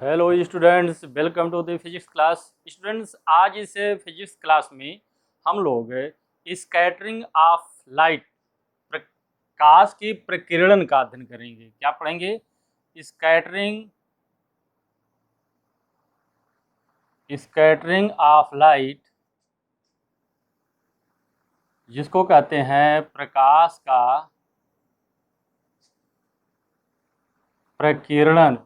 Hello students, welcome to the physics class. Students, आज इस physics class में हम लोग स्कैटरिंग ऑफ लाइट, प्रकाश की प्रकीर्णन का अध्ययन करेंगे। क्या पढ़ेंगे? स्कैटरिंग ऑफ लाइट, जिसको कहते हैं प्रकाश का प्रकीर्णन।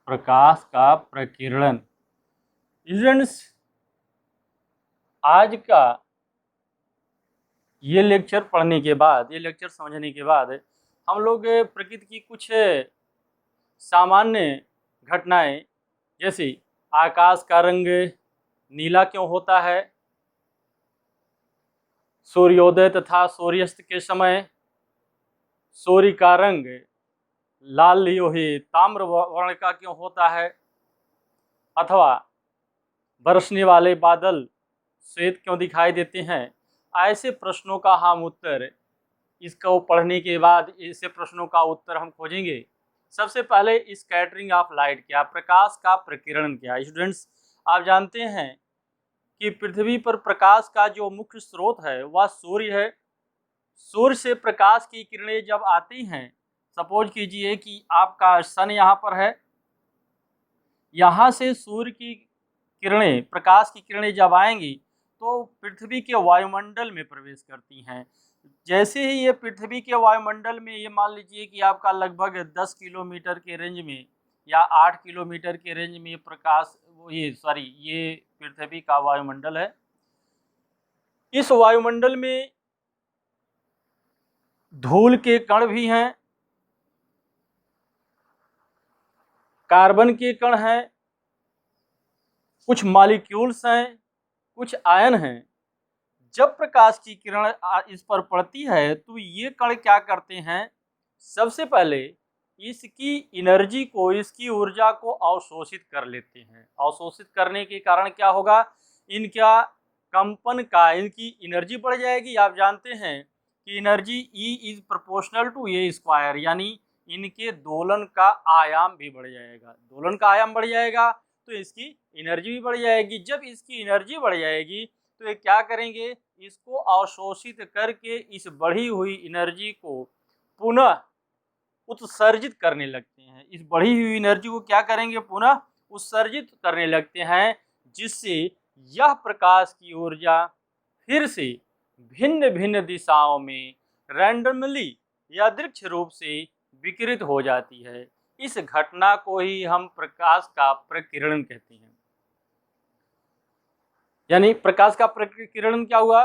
प्रकाश का प्रकीर्णन। स्टूडेंट्स, आज का ये लेक्चर पढ़ने के बाद, ये लेक्चर समझने के बाद हम लोग प्रकृति की कुछ सामान्य घटनाएं, जैसे आकाश का रंग नीला क्यों होता है, सूर्योदय तथा सूर्यास्त के समय सूर्य का रंग लाल लोहे ताम्र वर्ण का क्यों होता है, अथवा बरसने वाले बादल श्वेत क्यों दिखाई देते हैं। ऐसे प्रश्नों का हम उत्तर इसको पढ़ने के बाद, ऐसे प्रश्नों का उत्तर हम खोजेंगे। सबसे पहले स्कैटरिंग ऑफ लाइट क्या, प्रकाश का प्रकीर्णन क्या। स्टूडेंट्स, आप जानते हैं कि पृथ्वी पर प्रकाश का जो मुख्य स्रोत है वह सूर्य है। सूर्य से प्रकाश की किरणें जब आती हैं, सपोज कीजिए कि आपका सन यहाँ पर है, यहाँ से सूर्य की किरणें, प्रकाश की किरणें जब आएंगी तो पृथ्वी के वायुमंडल में प्रवेश करती हैं। जैसे ही ये पृथ्वी के वायुमंडल में, ये मान लीजिए कि आपका लगभग 10 किलोमीटर के रेंज में या 8 किलोमीटर के रेंज में प्रकाश, ये पृथ्वी का वायुमंडल है। इस वायुमंडल में धूल के कण भी हैं, कार्बन के कण हैं, कुछ मॉलिक्यूल्स हैं, कुछ आयन हैं। जब प्रकाश की किरण इस पर पड़ती है तो ये कण क्या करते हैं, सबसे पहले इसकी एनर्जी को, इसकी ऊर्जा को अवशोषित कर लेते हैं। अवशोषित करने के कारण क्या होगा, इनका कंपन का, इनकी एनर्जी बढ़ जाएगी। आप जानते हैं कि energy E is proportional to a square, यानी इनके दोलन का आयाम भी बढ़ जाएगा। दोलन का आयाम बढ़ जाएगा तो इसकी एनर्जी भी बढ़ जाएगी। जब इसकी एनर्जी बढ़ जाएगी तो ये क्या करेंगे, इसको अवशोषित करके इस बढ़ी हुई एनर्जी को पुनः उत्सर्जित करने लगते हैं। इस बढ़ी हुई एनर्जी को क्या करेंगे, पुनः उत्सर्जित करने लगते हैं, जिससे यह प्रकाश की ऊर्जा फिर से भिन्न भिन्न दिशाओं में रैंडमली, यादृच्छिक रूप से विकिरित हो जाती है। इस घटना को ही हम प्रकाश का प्रकीर्णन कहते हैं। यानी प्रकाश का प्रकीर्णन क्या हुआ,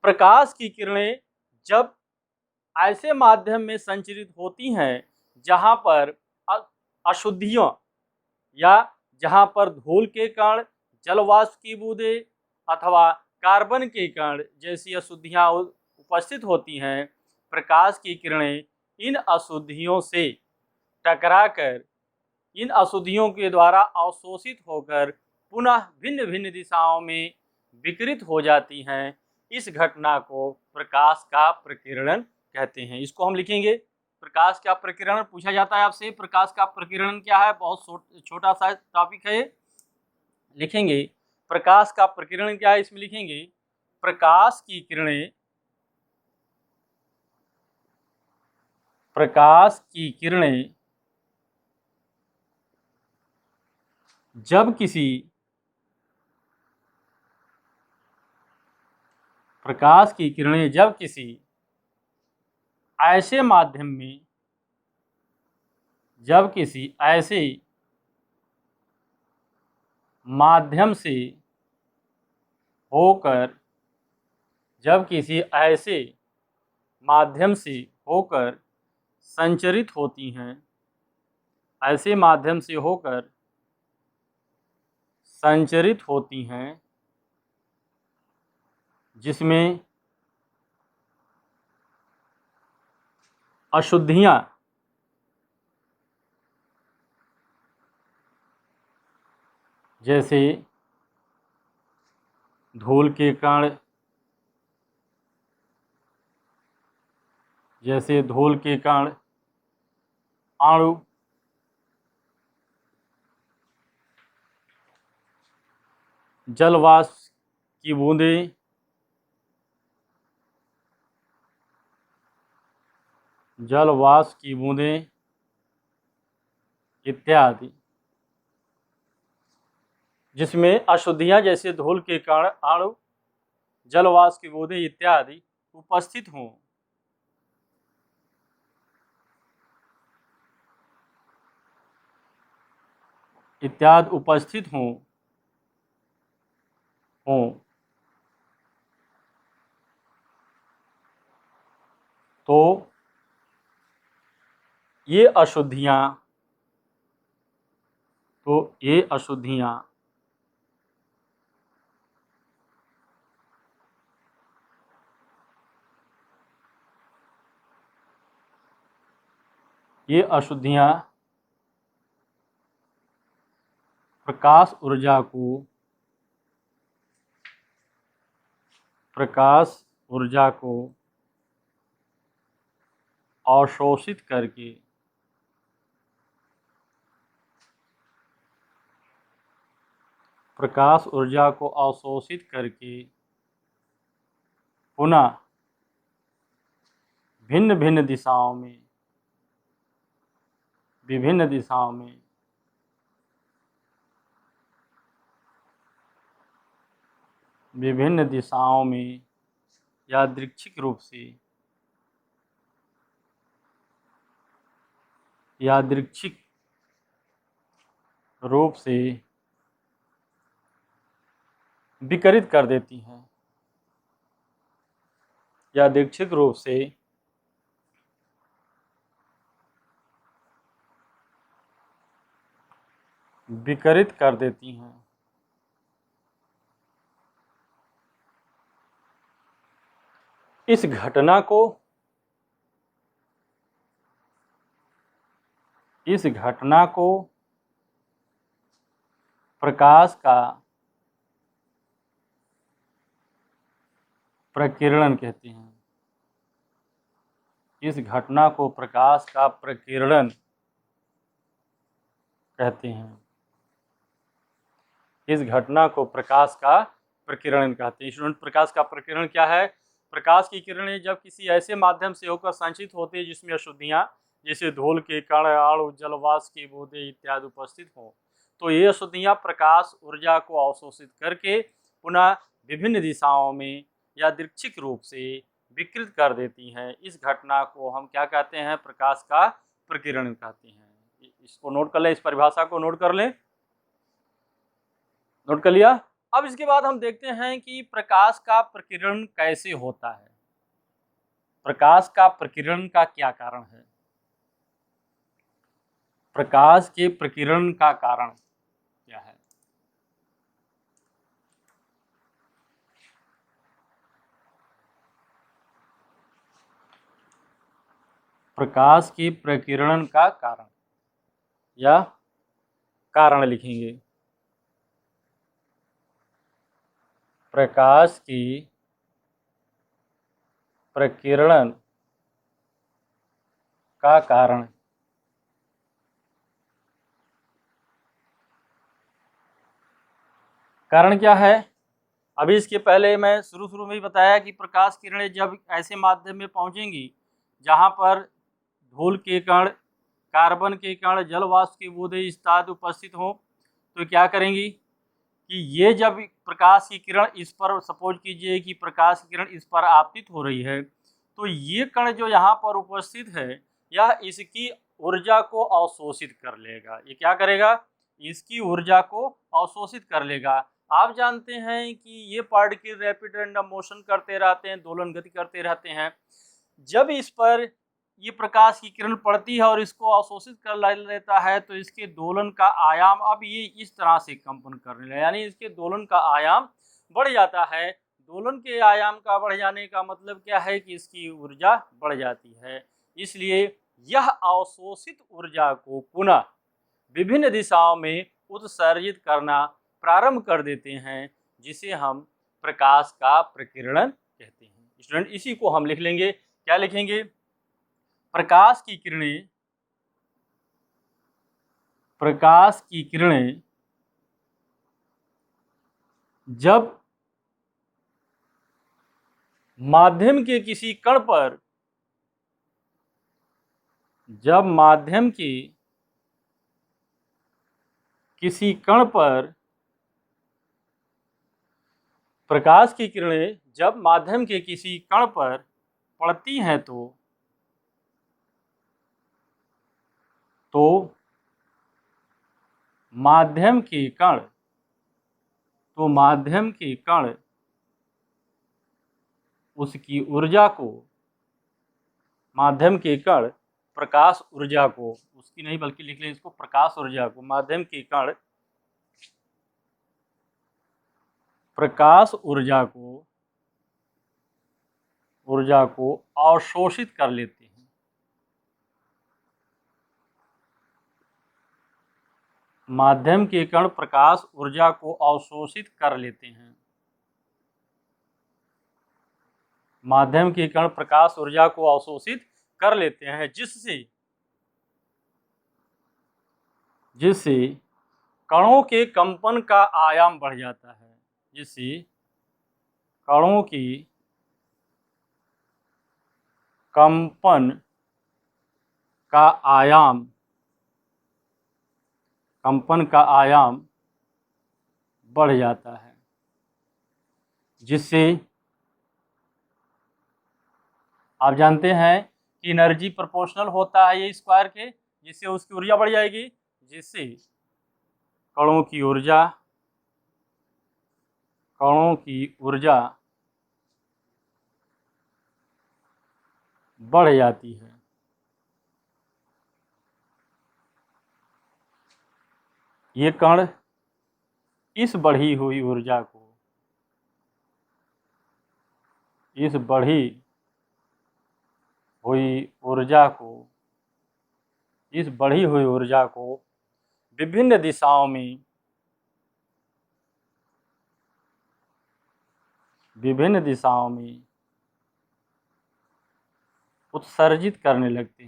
प्रकाश की किरणें जब ऐसे माध्यम में संचरित होती हैं जहां पर अशुद्धियों, या जहां पर धूल के कण, जलवाष्प की बूंदें अथवा कार्बन के कण जैसी अशुद्धियां उपस्थित होती हैं, प्रकाश की किरणें इन अशुद्धियों से टकराकर, इन अशुद्धियों के द्वारा अवशोषित होकर पुनः भिन्न भिन्न दिशाओं में विकिरित हो जाती हैं। इस घटना को प्रकाश का प्रकीर्णन कहते हैं। इसको हम लिखेंगे, प्रकाश का प्रकीर्णन। पूछा जाता है आपसे, प्रकाश का प्रकीर्णन क्या है, बहुत छोटा सा टॉपिक है। लिखेंगे प्रकाश का प्रकीर्णन क्या है, इसमें लिखेंगे प्रकाश की किरणें, प्रकाश की किरणें जब किसी, प्रकाश की किरणें जब किसी ऐसे माध्यम में, जब किसी ऐसे माध्यम से होकर, जब किसी ऐसे माध्यम से होकर संचरित होती हैं, ऐसे माध्यम से होकर संचरित होती हैं जिसमें अशुद्धियां, जैसे धूल के कण, जैसे धूल के कण, अणु, जलवाष्प की बूंदें, जलवाष्प की बूंदें इत्यादि, जिसमें अशुद्धियां जैसे धूल के कण, अणु, जलवाष्प की बूंदें इत्यादि उपस्थित हों। इत्यादि उपस्थित हों तो ये अशुद्धियां प्रकाश ऊर्जा को अवशोषित करके पुनः विभिन्न दिशाओं में यादृच्छिक रूप से विकिरित कर देती हैं। यादृच्छिक रूप से विकिरित कर देती हैं। इस घटना को प्रकाश का प्रकीर्णन कहते हैं। इस घटना को प्रकाश का प्रकीर्णन कहते हैं। इस घटना को प्रकाश का प्रकीर्णन कहते हैं। स्टूडेंट, प्रकाश का प्रकीर्णन क्या है? प्रकाश की किरणें जब किसी ऐसे माध्यम से होकर संचित होती है जिसमें अशुद्धियां जैसे धूल के कण, अणु, जलवाष्प की बूंदें इत्यादि उपस्थित हों, तो ये अशुद्धियां प्रकाश ऊर्जा को अवशोषित करके पुनः विभिन्न दिशाओं में यादृच्छिक रूप से विकृत कर देती हैं। इस घटना को हम क्या कहते हैं? प्रकाश का प्रकीर्णन कहते हैं। इसको नोट कर लें, इस परिभाषा को नोट कर लें। नोट कर लिया? अब इसके बाद हम देखते हैं कि प्रकाश का प्रकीर्णन कैसे होता है। प्रकाश का प्रकीर्णन का क्या कारण है? प्रकाश के प्रकीर्णन का कारण क्या है? प्रकाश के प्रकीर्णन का कारण या कारण लिखेंगे। प्रकाश की प्रकीर्णन का कारण क्या है? अभी इसके पहले मैं शुरू में ही बताया कि प्रकाश किरणें जब ऐसे माध्यम में पहुंचेंगी जहां पर धूल के कण, कार्बन के कण, जलवाष्प की बूंदें इत्यादि उपस्थित हो, तो क्या करेंगी कि ये जब प्रकाश की किरण इस पर, सपोज कीजिए कि प्रकाश की किरण इस पर आपतित हो रही है, तो ये कण जो यहाँ पर उपस्थित है यह इसकी ऊर्जा को अवशोषित कर लेगा। ये क्या करेगा? इसकी ऊर्जा को अवशोषित कर लेगा। आप जानते हैं कि ये पार्टिकल रैपिड रैंडम मोशन करते रहते हैं, दोलन गति करते रहते हैं। जब इस पर ये प्रकाश की किरण पड़ती है और इसको अवशोषित कर लेता है, तो इसके दोलन का आयाम अब ये इस तरह से कंपन करने लगा, यानी इसके दोलन का आयाम बढ़ जाता है। दोलन के आयाम का बढ़ जाने का मतलब क्या है कि इसकी ऊर्जा बढ़ जाती है। इसलिए यह अवशोषित ऊर्जा को पुनः विभिन्न दिशाओं में उत्सर्जित करना प्रारंभ कर देते हैं, जिसे हम प्रकाश का प्रकीर्णन कहते हैं। स्टूडेंट, इसी को हम लिख लेंगे। क्या लिखेंगे? प्रकाश की किरणें जब माध्यम के किसी कण पर जब माध्यम के किसी कण पर प्रकाश की किरणें जब माध्यम के किसी कण पर पड़ती हैं तो माध्यम के कण उसकी ऊर्जा को माध्यम के कण प्रकाश ऊर्जा को उसकी नहीं बल्कि लिख लें इसको प्रकाश ऊर्जा को माध्यम के कण प्रकाश ऊर्जा को अवशोषित कर लेते हैं। माध्यम के कण प्रकाश ऊर्जा को अवशोषित कर लेते हैं। माध्यम के कण प्रकाश ऊर्जा को अवशोषित कर लेते हैं जिससे कणों के कंपन का आयाम बढ़ जाता है। जिससे कणों की कंपन का आयाम बढ़ जाता है। जिससे आप जानते हैं कि एनर्जी प्रोपोर्शनल होता है ये स्क्वायर के, जिससे उसकी ऊर्जा बढ़ जाएगी, जिससे कणों की ऊर्जा बढ़ जाती है। ये कण इस बढ़ी हुई ऊर्जा को विभिन्न दिशाओं में उत्सर्जित करने लगते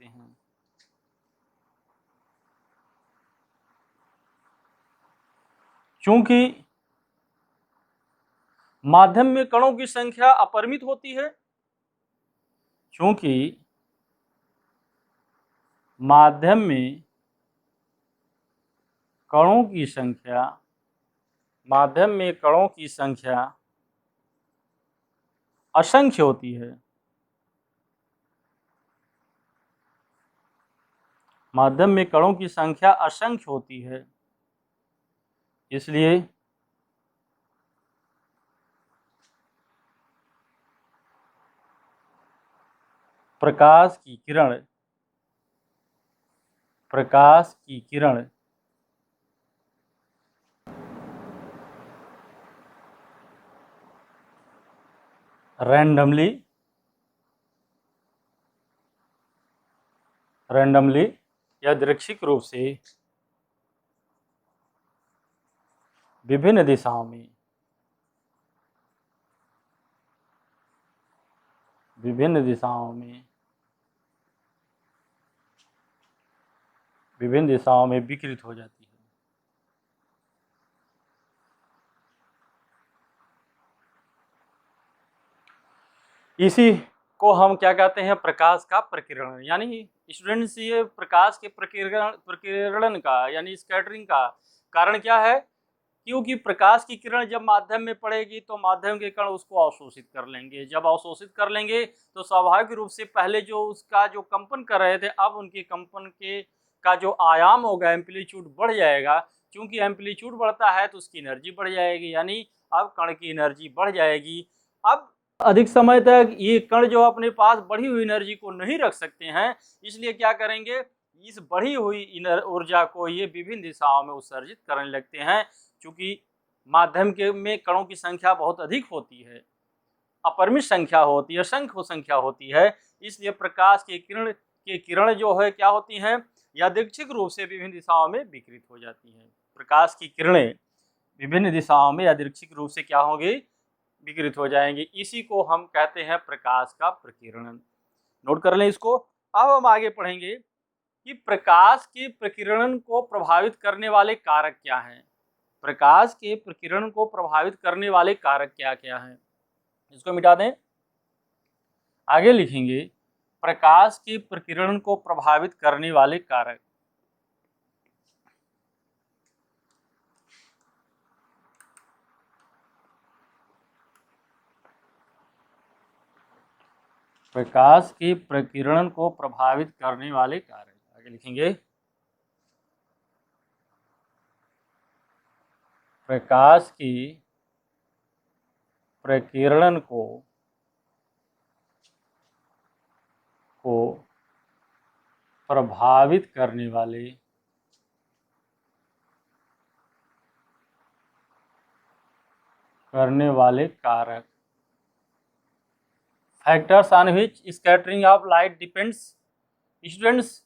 हैं। चूंकि माध्यम में कणों की संख्या अपरिमित होती है, माध्यम में कणों की संख्या असंख्य होती है। माध्यम में कणों की संख्या असंख्य होती है, इसलिए प्रकाश की किरण रैंडमली यादृच्छिक रूप से विभिन्न दिशाओं में विकृत हो जाती है। इसी को हम क्या कहते हैं, प्रकाश का प्रकीर्णन। यानी स्टूडेंट्स, ये प्रकाश के प्रकीर्णन का यानी स्कैटरिंग का कारण क्या है? क्योंकि प्रकाश की किरण जब माध्यम में पड़ेगी तो माध्यम के कण उसको अवशोषित कर लेंगे। जब अवशोषित कर लेंगे तो स्वाभाविक रूप से पहले जो उसका जो कंपन कर रहे थे, अब उनके कंपन का जो आयाम होगा, एम्पलीट्यूड बढ़ जाएगा। क्योंकि एम्पलीट्यूड बढ़ता है तो उसकी एनर्जी बढ़ जाएगी, यानी अब कण की एनर्जी बढ़ जाएगी। अब अधिक समय तक ये कण जो अपने पास बढ़ी हुई एनर्जी को नहीं रख सकते हैं, इसलिए क्या करेंगे, इस बढ़ी हुई ऊर्जा को ये विभिन्न दिशाओं में उत्सर्जित करने लगते हैं। चूंकि माध्यम में कणों की संख्या बहुत अधिक होती है, अपरिमित संख्या होती है, असंख्य संख्या होती है, इसलिए प्रकाश की किरण जो है क्या होती हैं, यादृच्छिक रूप से विभिन्न दिशाओं में विकृत हो जाती हैं। प्रकाश की किरणें विभिन्न दिशाओं में यादृच्छिक रूप से क्या होंगी, विकृत हो जाएंगे। इसी को हम कहते हैं प्रकाश का प्रकीर्णन। नोट कर लें इसको। अब हम आगे पढ़ेंगे कि प्रकाश के प्रकीर्णन को प्रभावित करने वाले कारक क्या हैं। प्रकाश के प्रकीर्णन को प्रभावित करने वाले कारक क्या क्या हैं, इसको मिटा दें। आगे लिखेंगे प्रकाश के प्रकीर्णन को प्रभावित करने वाले कारक। प्रकाश के प्रकीर्णन को प्रभावित करने वाले कारक, आगे लिखेंगे प्रकाश की प्रकीर्णन को प्रभावित करने वाले कारक। Factors on which scattering of light depends. Students,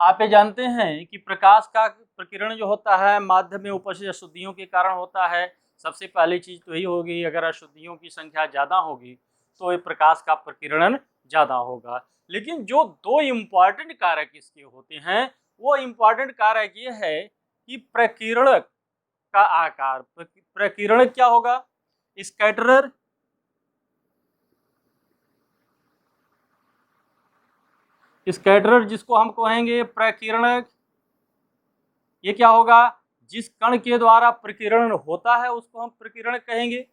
आप ये जानते हैं कि प्रकाश का प्रकीर्णन जो होता है माध्यम में उपस्थित अशुद्धियों के कारण होता है। सबसे पहली चीज तो यही होगी, अगर अशुद्धियों की संख्या ज़्यादा होगी तो ये प्रकाश का प्रकीर्णन ज़्यादा होगा। लेकिन जो दो इम्पॉर्टेंट कारक इसके होते हैं, वो इम्पॉर्टेंट कारक ये है कि प्रकीर्णक का आकार। प्रकीर्णक क्या होगा? स्कैटरर, स्कैटरर जिसको हम कहेंगे प्रकीर्णक, ये क्या होगा? जिस कण के द्वारा प्रकीर्णन होता है उसको हम प्रकीर्णक कहेंगे।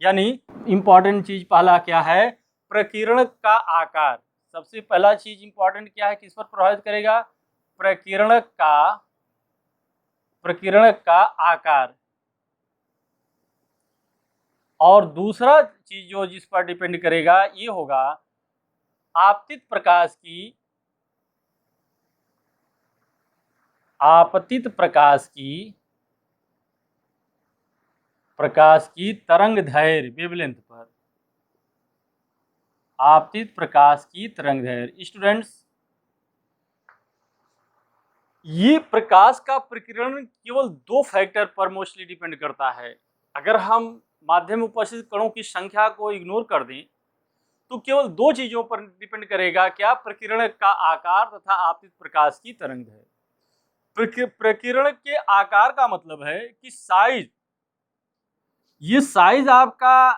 यानी इंपॉर्टेंट चीज पहला क्या है? प्रकीर्णक का आकार। सबसे पहला चीज इंपॉर्टेंट क्या है, किस पर प्रभावित करेगा? प्रकीर्णक का आकार। और दूसरा चीज जो जिस पर डिपेंड करेगा ये होगा आपतित प्रकाश की तरंग दैर्घ्य, वेवलेंथ पर। आपतित प्रकाश की तरंग दैर्घ्य। स्टूडेंट्स, ये प्रकाश का प्रकीर्णन केवल दो फैक्टर पर मोस्टली डिपेंड करता है। अगर हम माध्यम में उपस्थित कणों की संख्या को इग्नोर कर दें तो केवल दो चीजों पर डिपेंड करेगा, क्या? प्रकीर्णक का आकार तथा आपतित प्रकाश की तरंग दैर्घ्य। प्रकीर्णक के आकार का मतलब है कि साइज, ये साइज आपका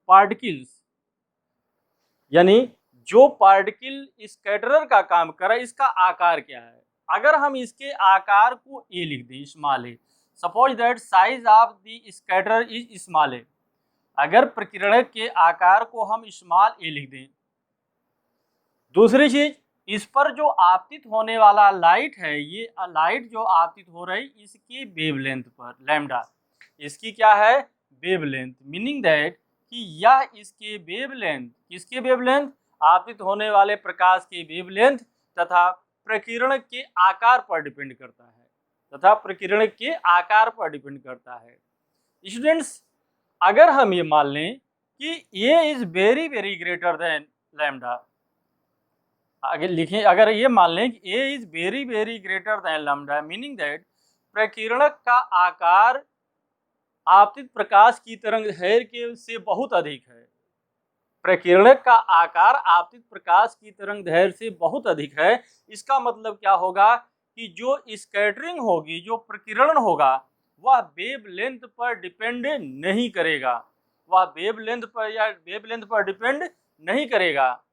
पार्टिकल्स, यानी जो पार्टिकल स्कैटरर का काम कर रहा है इसका आकार क्या है। अगर हम इसके आकार को ए लिख दें, small a, suppose that size of the scatterer is small a. अगर प्रकीर्णक के आकार को हम स्मॉल ए लिख दें। दूसरी चीज, इस पर जो आपतित होने वाला लाइट है, ये लाइट जो आपतित हो रही इसकी वेवलेंथ पर लैम्डा, इसकी क्या है? वेवलेंथ। मीनिंग दैट कि यह इसके वेवलेंथ, किसके वेवलेंथ? आपतित होने वाले प्रकाश की वेवलेंथ तथा प्रकीर्णक के आकार पर डिपेंड करता है, स्टूडेंट्स, अगर हम ये मान लें कि a is very very greater than lambda, आगे लिखें, अगर ये मान लें कि a is very very greater than lambda, meaning that प्रकीर्णक का आकार आपतित प्रकाश की तरंग दैर्घ्य से बहुत अधिक है। प्रकीर्णक का आकार आपतित प्रकाश की तरंग दैर्घ्य से बहुत अधिक है। इसका मतलब क्या होगा कि जो स्कैटरिंग होगी, जो प्रकीर्णन होगा, वह वेवलेंथ पर डिपेंड नहीं करेगा, डिपेंड नहीं करेगा।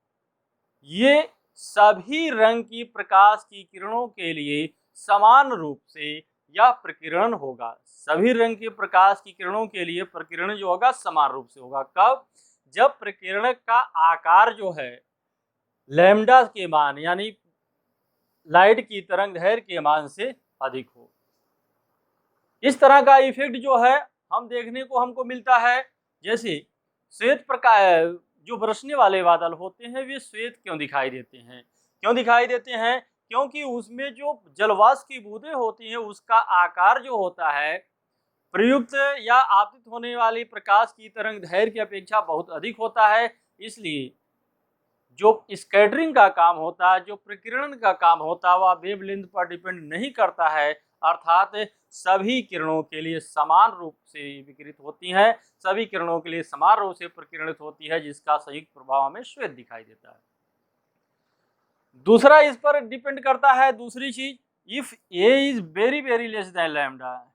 ये सभी रंग की प्रकाश की किरणों के लिए समान रूप से यह प्रकीर्णन होगा। सभी रंग के प्रकाश की किरणों के लिए प्रकीर्णन जो होगा समान रूप से होगा। कब? जब प्रकीर्णक का आकार जो है लैम्डा के मान, यानी लाइट की तरंग दैर्घ्य के मान से अधिक हो। इस तरह का इफेक्ट जो है हम देखने को हमको मिलता है। जैसे श्वेत प्रकाश, जो बरसने वाले बादल होते हैं वे श्वेत क्यों दिखाई देते हैं? क्योंकि उसमें जो जलवाष्प की बूंदें होती हैं उसका आकार जो होता है प्रयुक्त या आपतित होने वाली प्रकाश की तरंग दैर्घ्य की अपेक्षा बहुत अधिक होता है। इसलिए जो स्कैटरिंग का काम होता है, जो प्रकीर्णन का काम होता है, वह वेवलेंथ पर डिपेंड नहीं करता है, अर्थात सभी किरणों के लिए समान रूप से विकिरित होती हैं, सभी किरणों के लिए समान रूप से प्रकीर्णित होती है, जिसका संयुक्त प्रभाव हमें श्वेत दिखाई देता है। दूसरा इस पर डिपेंड करता है दूसरी चीज, if A is very very less than lambda,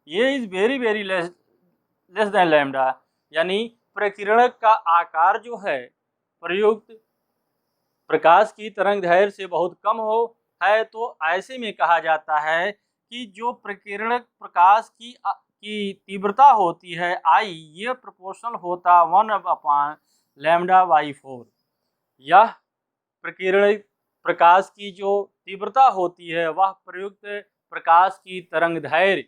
A is very very less than lambda, यानी प्रकीर्णक का आकार जो है प्रयुक्त प्रकाश की तरंग दैर्घ्य से बहुत कम हो है, तो ऐसे में कहा जाता है कि जो प्रकीर्णक प्रकाश की तीव्रता होती है आई, ये प्रोपोर्शनल होता 1/λ/4। यह प्रकीर्णक प्रकाश की जो तीव्रता होती है वह प्रयुक्त प्रकाश की तरंग दैर्घ्य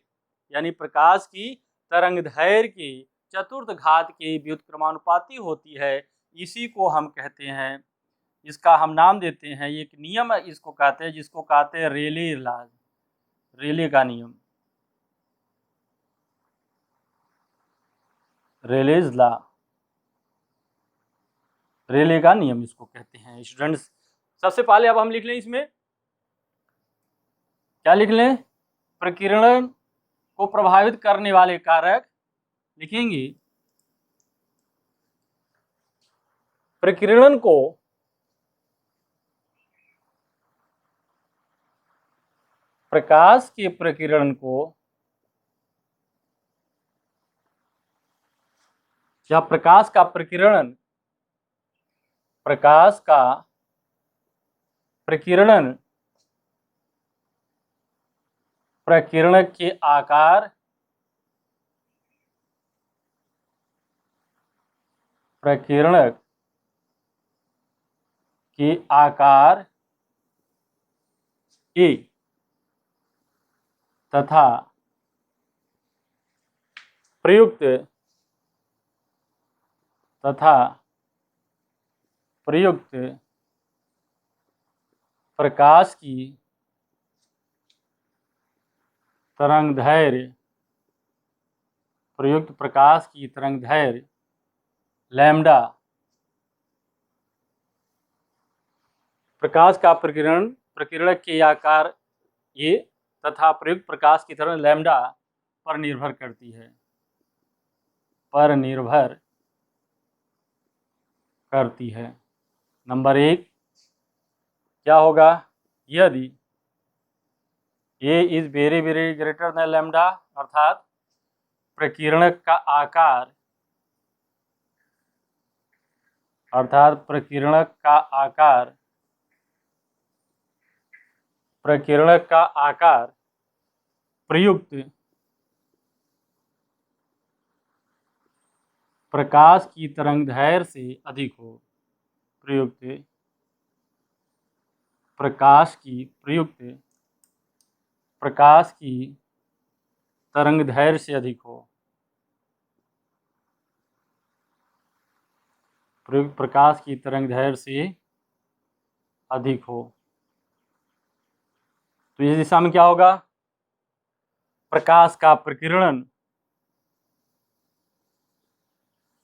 यानी प्रकाश की तरंग दैर्घ्य के चतुर्थ घात के व्युत्क्रमानुपाती होती है। इसी को हम कहते हैं, इसका हम नाम देते हैं, एक नियम इसको कहते हैं जिसको कहते हैं रेले लॉ, रेले का नियम, रेलेज लॉ, रेले का नियम इसको कहते हैं। स्टूडेंट्स सबसे पहले अब हम लिख लें, इसमें क्या लिख लें, प्रकीर्णन को प्रभावित करने वाले कारक लिखेंगे, प्रकीर्णन को प्रकाश के प्रकीर्णन को या प्रकाश का प्रकीर्णन, प्रकाश का प्रकीर्णन प्रकीर्णक के आकार, प्रकीर्णक के आकार ए तथा प्रयुक्त प्रकाश की तरंग दैर्घ्य, प्रयुक्त प्रकाश की तरंग दैर्घ्य लैम्डा, प्रकाश का प्रकीर्णक के आकार ए तथा प्रयुक्त प्रकाश की तरंग लैम्डा पर निर्भर करती है, पर निर्भर करती है। नंबर 1 क्या होगा, यदि a is very very greater than lambda, अर्थात प्रकीर्णक का आकार, अर्थात प्रकीर्णक का आकार प्रयुक्त प्रकाश की तरंग दैर्घ्य से अधिक हो, प्रयुक्त प्रकाश की तरंग दैर्घ्य से अधिक हो, प्रयुक्त प्रकाश की तरंग दैर्घ्य से अधिक हो, तो इस दिशा में क्या होगा, प्रकाश का प्रकीर्णन,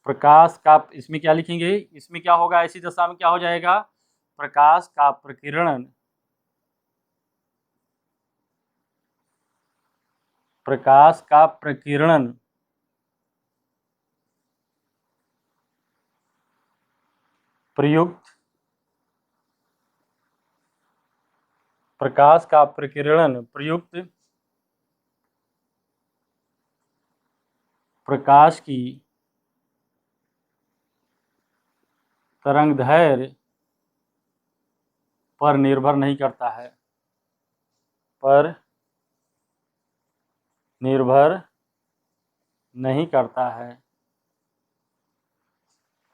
प्रकाश का, इसमें क्या लिखेंगे, इसमें क्या होगा, ऐसी दशा में क्या हो जाएगा, प्रकाश का प्रकीर्णन, प्रकाश का प्रकीर्णन प्रयुक्त प्रकाश का प्रकीर्णन प्रयुक्त प्रकाश की तरंग दैर्घ्य पर निर्भर नहीं करता है, पर निर्भर नहीं करता है।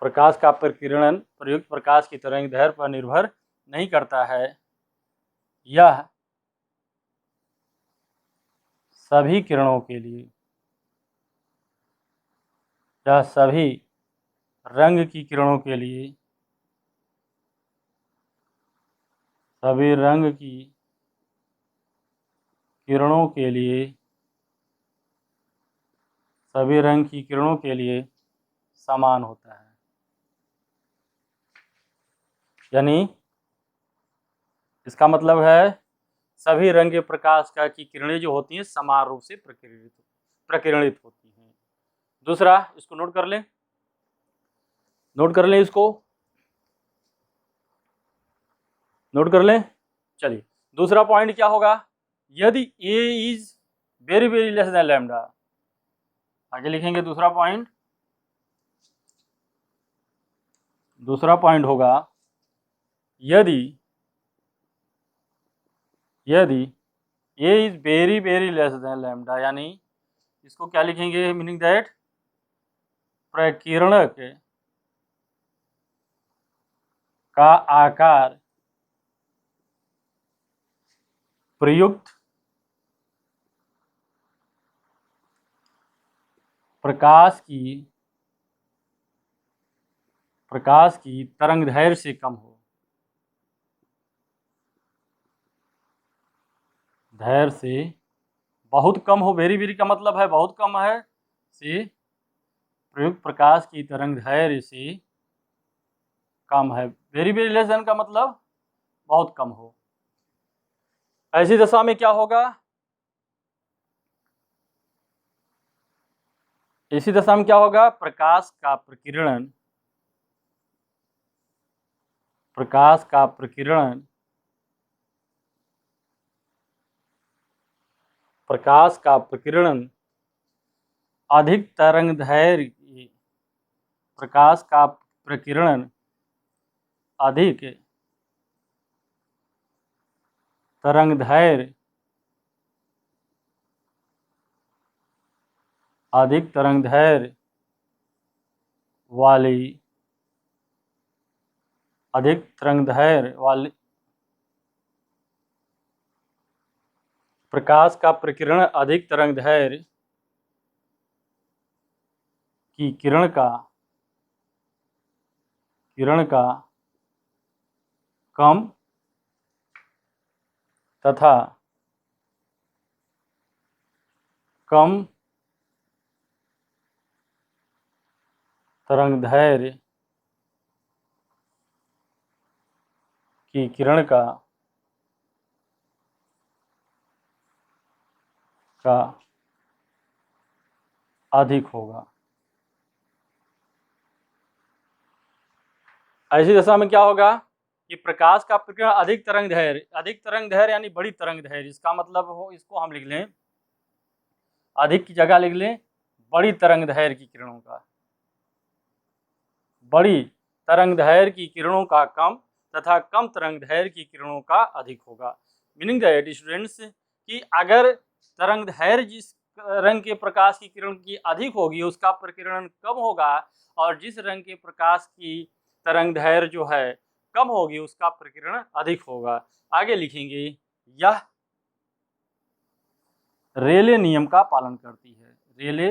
प्रकाश का प्रकीर्णन प्रयुक्त प्रकाश की तरंग दैर्घ्य पर निर्भर नहीं करता है। यह सभी किरणों के लिए, यह सभी रंग की किरणों के लिए, सभी रंग की किरणों के लिए, सभी रंग की किरणों के लिए समान होता है, यानी इसका मतलब है सभी रंग के प्रकाश का की किरणें जो होती हैं समान रूप से प्रकीर्णित होती हैं। दूसरा, इसको नोट कर लें, इसको, नोट कर लें। चलिए दूसरा पॉइंट क्या होगा, यदि a is very very less than lambda, आगे लिखेंगे दूसरा पॉइंट। दूसरा पॉइंट होगा यदि a is very very less than lambda, यानी इसको क्या लिखेंगे, मीनिंग दैट प्रकीर्णक का आकार प्रयुक्त प्रकाश की तरंगदैर्घ्य से कम हो, धैर्य से बहुत कम हो, वेरी वेरी का मतलब है बहुत कम है, से प्रयुक्त प्रकाश की तरंगदैर्घ्य से कम है, वेरी वेरी लेस देन का मतलब बहुत कम हो। ऐसी दशा में क्या होगा, ऐसी दशा में क्या होगा, प्रकाश का प्रकीर्णन अधिक तरंगदैर्घ्य प्रकाश का प्रकीर्णन अधिक तरंगदैर्घ्य वाली प्रकाश का प्रकीर्णन अधिक तरंगदैर्घ्य की किरण का कम तथा कम तरंगदैर्घ्य की किरण का अधिक होगा। ऐसी दशा में क्या होगा कि प्रकाश का प्रकीर्णन अधिक तरंगदैर्घ्य यानी बड़ी तरंगदैर्घ्य, इसका मतलब हो, इसको हम लिख लें, अधिक की जगह लिख लें बड़ी तरंगदैर्घ्य की किरणों का, बड़ी तरंगदैर्घ्य की किरणों का कम तथा कम तरंगदैर्घ्य की किरणों का अधिक होगा। मीनिंग दैट स्टूडेंट्स कि अगर तरंगदैर्घ्य जिस रंग के प्रकाश की किरण की अधिक होगी उसका प्रकीर्णन कम होगा, और जिस रंग के प्रकाश की तरंगदैर्घ्य जो है कम होगी उसका प्रकीर्णन अधिक होगा। आगे लिखेंगे यह रेले नियम का पालन करती है, रेले,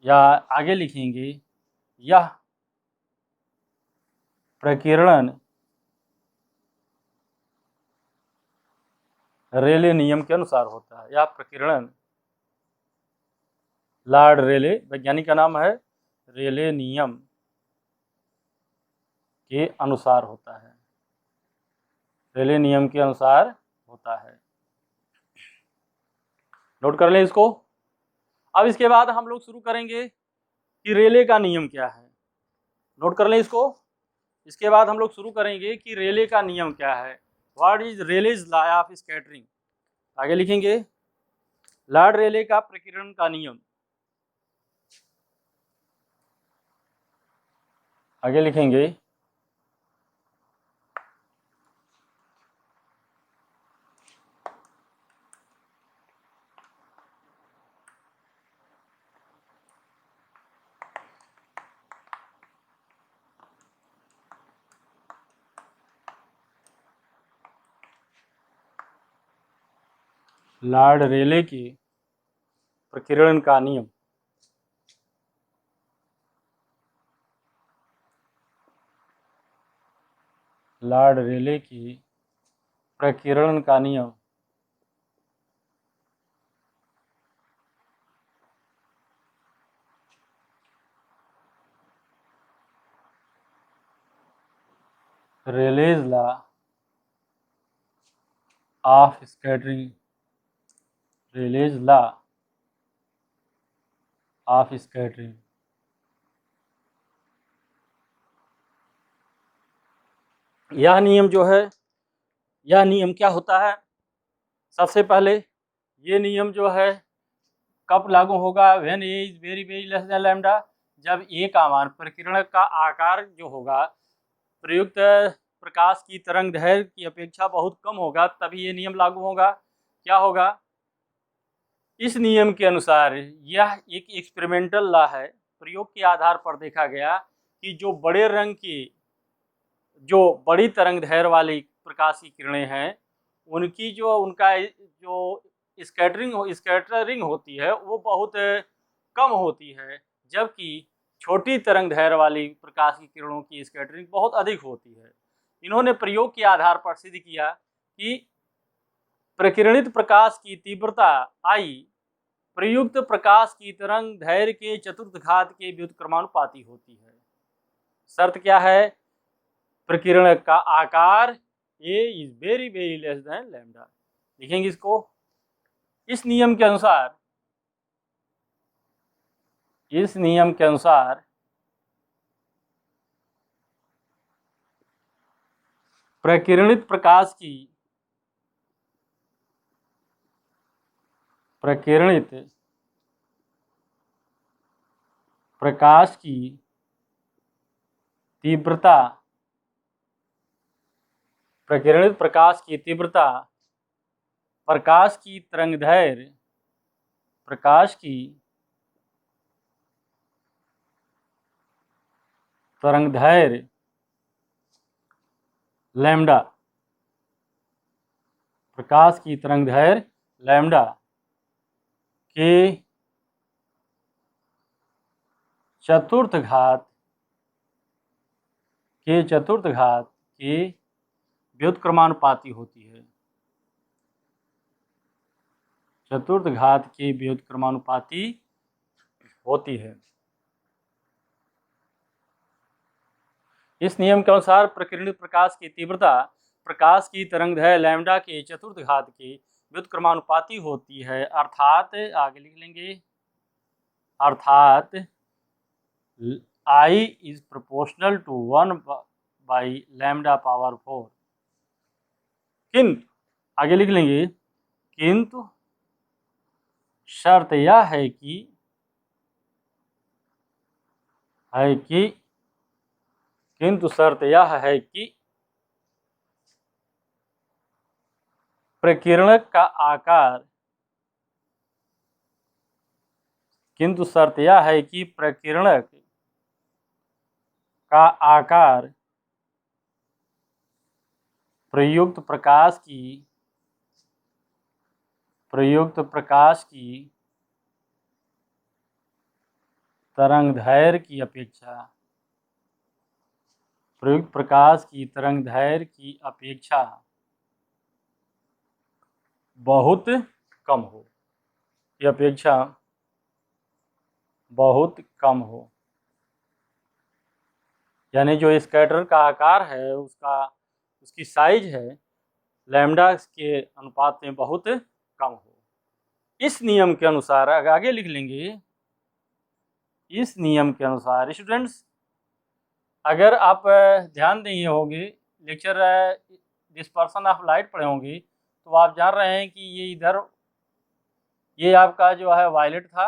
या आगे लिखेंगे यह प्रकीर्णन रेले नियम के अनुसार होता है, या प्रकीर्णन लॉर्ड रेले वैज्ञानिक का नाम है, रेले नियम के अनुसार होता है, रेले नियम के अनुसार होता है। नोट कर लें इसको। अब इसके बाद हम लोग शुरू करेंगे कि रेले का नियम क्या है, नोट कर लें इसको। इसके बाद हम लोग शुरू करेंगे कि रेले का नियम क्या है, what is Rayleigh's law of scattering. आगे लिखेंगे लॉर्ड रेले का प्रकीर्णन का नियम, आगे लिखेंगे लॉर्ड रेले के प्रकीर्णन का नियम, लॉर्ड रेले की प्रकीर्णन का नियम Rayleigh's law of scattering, Rayleigh's law of scattering यह नियम जो है, यह नियम क्या होता है? सबसे पहले ये नियम जो है कब लागू होगा? When A is very very less than lambda, जब ए का मान प्रकीर्णक का आकार जो होगा प्रयुक्त प्रकाश की तरंग दैर्घ्य की अपेक्षा बहुत कम होगा, तभी ये नियम लागू होगा। क्या होगा? इस नियम के अनुसार यह एक एक्सपेरिमेंटल लॉ है, प्रयोग के आधार पर देखा गया कि जो बड़े रंग की, जो बड़ी तरंग दैर्घ्य वाली प्रकाश की किरणें हैं, उनकी जो उनका जो स्कैटरिंग होती है वो बहुत कम होती है, जबकि छोटी तरंग दैर्घ्य वाली प्रकाश की किरणों की स्कैटरिंग बहुत अधिक होती है। इन्होंने प्रयोग के आधार पर सिद्ध किया कि प्रकीर्णित प्रकाश की तीव्रता I प्रयुक्त प्रकाश की तरंग दैर्घ्य के चतुर्थ घात के व्युत्क्रमानुपाती होती है। शर्त क्या है? प्रकीर्णक का आकार A is very very less than lambda. लिखेंगे इसको। इस नियम के अनुसार, इस नियम के अनुसार प्रकीर्णित प्रकाश की, प्रकीर्णित प्रकाश की तीव्रता, प्रकीर्णित प्रकाश की तीव्रता प्रकाश की तरंगदैर्घ्य, प्रकाश की तरंगदैर्घ्य लैम्डा, प्रकाश की तरंगदैर्घ्य लैम्डा के चतुर्थ घात के व्युत्क्रमानुपाती होती है। चतुर्थ घात के व्युत्क्रमानुपाती होती है। इस नियम के अनुसार प्रकीर्णित प्रकाश की तीव्रता प्रकाश की तरंगदैर्घ्य लैम्डा के चतुर्थ घात के व्युत्क्रमानुपाती होती है, अर्थात आगे लिख लेंगे, अर्थात I is proportional to 1 by lambda power 4। किंतु आगे लिख लेंगे, किंतु शर्त यह है कि किंतु शर्त यह है कि प्रकीर्णक का आकार, किंतु शर्त यह है कि प्रकीर्णक का आकार प्रयुक्त प्रकाश की तरंगदैर्घ्य की अपेक्षा, प्रयुक्त प्रकाश की तरंगदैर्घ्य की अपेक्षा बहुत कम हो, की अपेक्षा बहुत कम हो। यानी जो स्कैटर का आकार है उसकी साइज है लैम्डा के अनुपात में बहुत कम हो। इस नियम के अनुसार आगे लिख लेंगे, इस नियम के अनुसार स्टूडेंट्स, अगर आप ध्यान दिए होंगे लेक्चर डिस्पर्सन ऑफ लाइट पढ़े होंगे तो आप जान रहे हैं कि ये इधर, ये आपका जो है वायलेट था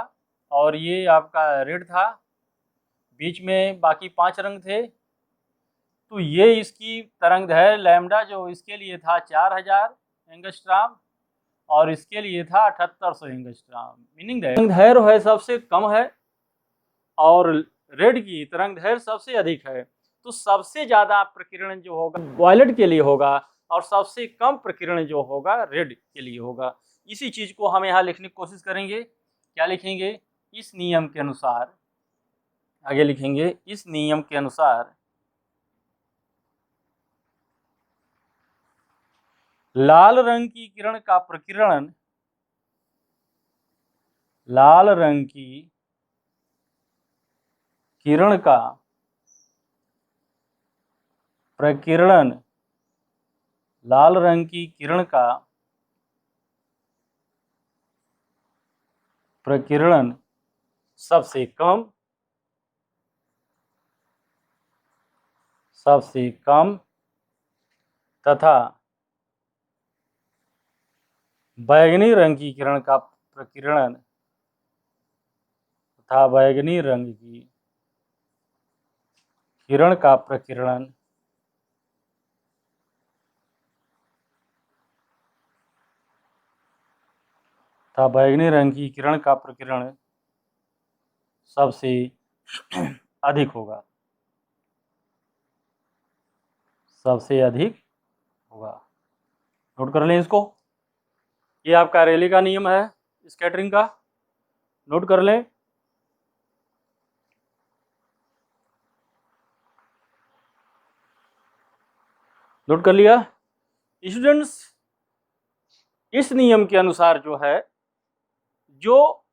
और ये आपका रेड था, बीच में बाकी 5 रंग थे। तो ये इसकी तरंगदैर्घ्य लैम्डा जो इसके लिए था 4000 एंगस्ट्रॉम और इसके लिए था 7800 एंगस्ट्रॉम, मीनिंग तरंगदैर्घ्य है सबसे कम है और रेड की तरंगदैर्घ्य सबसे अधिक है। तो सबसे ज़्यादा प्रकीर्णन जो होगा वायलेट के लिए होगा और सबसे कम प्रकीर्णन जो होगा रेड के लिए होगा। इसी चीज़ को हम यहाँ लिखने की कोशिश करेंगे। क्या लिखेंगे? इस नियम के अनुसार, आगे लिखेंगे, इस नियम के अनुसार लाल रंग की किरण का प्रकीर्णन, लाल रंग की किरण का प्रकीर्णन, लाल रंग की किरण का प्रकीर्णन सबसे कम तथा बैंगनी रंग की किरण का प्रकीर्णन तथा बैंगनी रंग की किरण का प्रकीर्णन तथा बैंगनी रंग की किरण का प्रकीर्णन सबसे अधिक होगा, सबसे अधिक होगा। नोट कर लें इसको, ये आपका रेले का नियम है स्कैटरिंग का, नोट कर लें। नोट कर लिया स्टूडेंट्स। इस नियम के अनुसार जो है, जो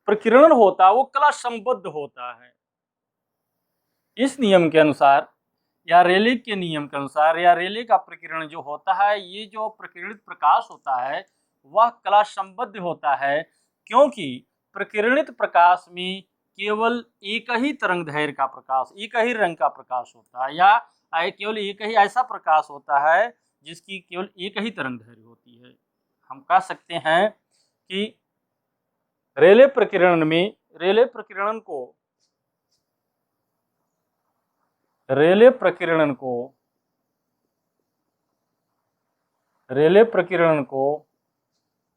प्रकीर्णन होता है वो कला संबद्ध होता है। इस नियम के अनुसार या रेले के नियम के अनुसार या रेले का प्रकीर्णन जो होता है, ये जो प्रकीर्णित प्रकाश होता है वह कला संबद्ध होता है, क्योंकि प्रकीर्णित प्रकाश में केवल एक ही तरंग दैर्घ्य का प्रकाश, एक ही रंग का प्रकाश होता है, या केवल एक ही ऐसा प्रकाश होता है जिसकी केवल एक ही तरंग दैर्घ्य होती है। हम कह सकते हैं कि रेले प्रकीर्णन में रेले प्रकीर्णन को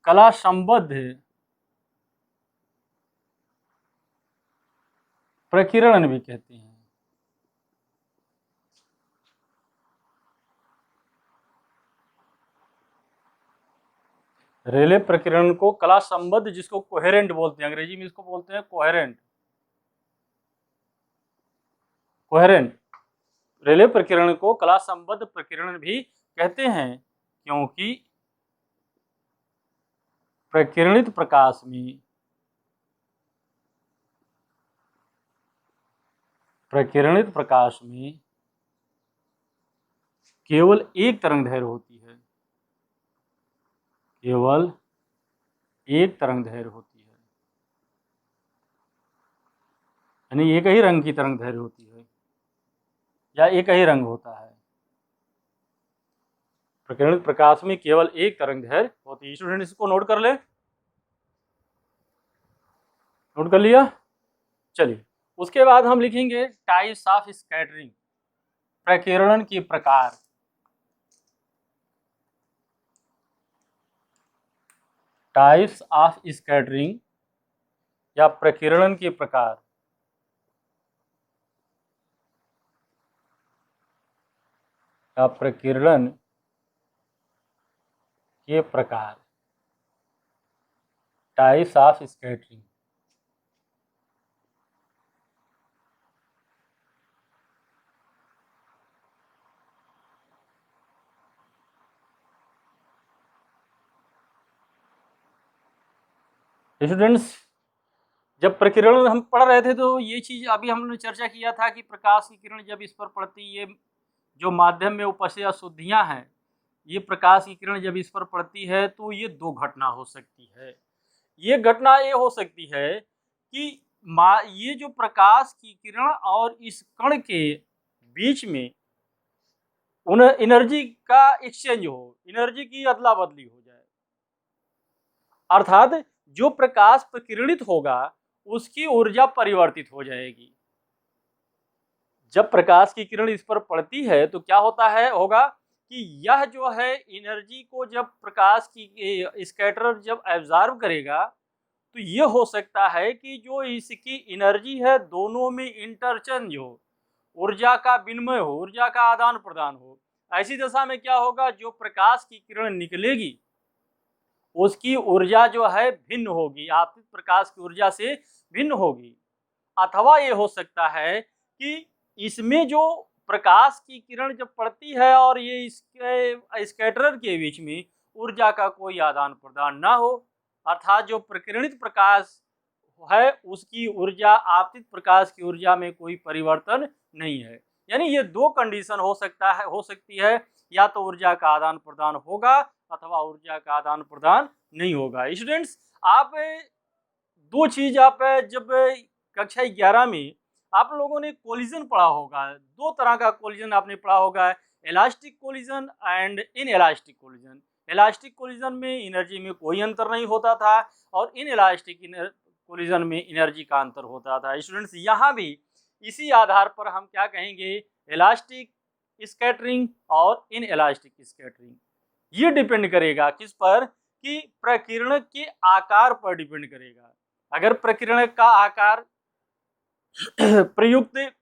कला संबद्ध प्रकीर्णन भी कहते हैं। रेले प्रकीर्णन को कला संबद्ध, जिसको कोहेरेंट बोलते हैं, अंग्रेजी में इसको बोलते हैं कोहेरेंट। रेले प्रकीर्णन को कला संबद्ध प्रकीर्णन भी कहते हैं, क्योंकि प्रकीर्णित प्रकाश में केवल एक तरंग दैर्घ्य होती है, केवल एक तरंग दैर्घ्य होती है, यानी एक ही रंग की तरंग दैर्घ्य होती है या एक ही रंग होता है। प्रकीर्णित प्रकाश में केवल एक तरंग दैर्घ्य होती है। स्टूडेंट इसको नोट कर ले, नोट कर लिया। चलिए उसके बाद हम लिखेंगे टाइप्स ऑफ स्कैटरिंग, प्रकीर्णन के प्रकार। टाइप्स ऑफ स्कैटरिंग या प्रकीर्णन के प्रकार। या प्रकीर्णन के प्रकार, टाइप्स ऑफ स्कैटरिंग। स्टूडेंट्स, जब प्रकीर्णन हम पढ़ रहे थे तो ये चीज अभी हमने चर्चा किया था कि प्रकाश की किरण जब इस पर पड़ती, ये जो माध्यम में उपस्थित अशुद्धियां हैं, ये प्रकाश की किरण जब इस पर पड़ती है तो ये दो घटना हो सकती है। ये घटना ये हो सकती है कि ये जो प्रकाश की किरण और इस कण के बीच में उन एनर्जी का एक्सचेंज हो, एनर्जी की अदला बदली हो जाए, अर्थात जो प्रकाश प्रकीर्णित होगा उसकी ऊर्जा परिवर्तित हो जाएगी। जब प्रकाश की किरण इस पर पड़ती है तो क्या होगा कि यह जो है एनर्जी को जब प्रकाश की स्कैटरर जब एब्जॉर्ब करेगा तो ये हो सकता है कि जो इसकी एनर्जी है दोनों में इंटरचेंज हो, ऊर्जा का विनिमय हो, ऊर्जा का आदान प्रदान हो। ऐसी दशा में क्या होगा, जो प्रकाश की किरण निकलेगी उसकी ऊर्जा जो है भिन्न होगी, आपतित प्रकाश की ऊर्जा से भिन्न होगी। अथवा ये हो सकता है कि इसमें जो प्रकाश की किरण जब पड़ती है और ये इसके स्कैटरर के बीच में ऊर्जा का कोई आदान प्रदान ना हो, अर्थात जो प्रकीर्णित प्रकाश है उसकी ऊर्जा आपतित प्रकाश की ऊर्जा में कोई परिवर्तन नहीं है। यानी ये दो कंडीशन हो सकती है, या तो ऊर्जा का आदान प्रदान होगा अथवा ऊर्जा का आदान प्रदान नहीं होगा। स्टूडेंट्स, आप दो चीज आप जब कक्षा 11 में आप लोगों ने कोलिजन पढ़ा होगा, दो तरह का कोलिजन आपने पढ़ा होगा। Elastic collision and in elastic collision. Elastic collision में एनर्जी में कोई अंतर नहीं होता था और इन इलास्टिक कोलिजन में एनर्जी का अंतर होता था। स्टूडेंट्स, यहाँ भी इसी आधार पर हम क्या कहेंगे, इलास्टिक स्कैटरिंग और इन इलास्टिक स्कैटरिंग। ये डिपेंड करेगा किस पर, कि प्रकीर्ण के आकार पर डिपेंड करेगा। अगर प्रकीर्ण का आकार प्रयुक्त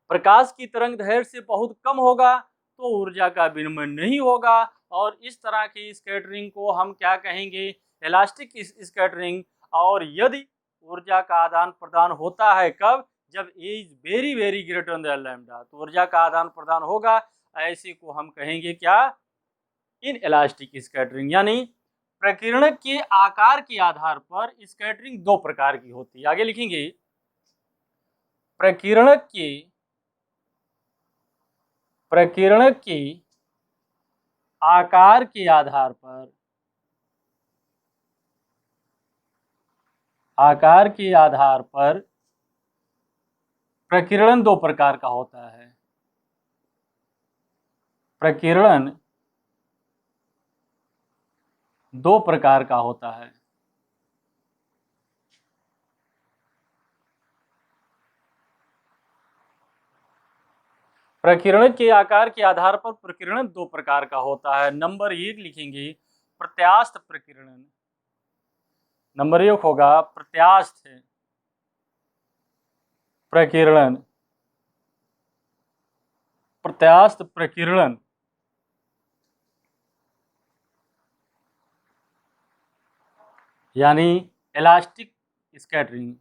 प्रकाश की तरंग दैर्घ्य से बहुत कम होगा तो ऊर्जा का विनिमय नहीं होगा, और इस तरह की स्कैटरिंग को हम क्या कहेंगे, इलास्टिक स्कैटरिंग। और यदि ऊर्जा का आदान प्रदान होता है कब, जब a is very very greater than lambda, तो ऊर्जा का आदान प्रदान होगा, ऐसे को हम कहेंगे क्या, इन इलास्टिक स्कैटरिंग। यानी प्रकीर्ण के आकार के आधार पर स्कैटरिंग दो प्रकार की होती है। आगे लिखेंगे, प्रकीर्ण के आकार के आधार पर प्रकीर्णन दो प्रकार का होता है। प्रकीर्णन दो प्रकार का होता है। प्रकीर्णन के आकार के आधार पर प्रकीर्णन दो प्रकार का होता है। नंबर 1 लिखेंगे प्रत्यास्थ प्रकीर्णन। नंबर 1 होगा प्रत्यास्थ प्रकीर्णन। प्रत्यास्थ प्रकीर्णन यानी इलास्टिक स्कैटरिंग।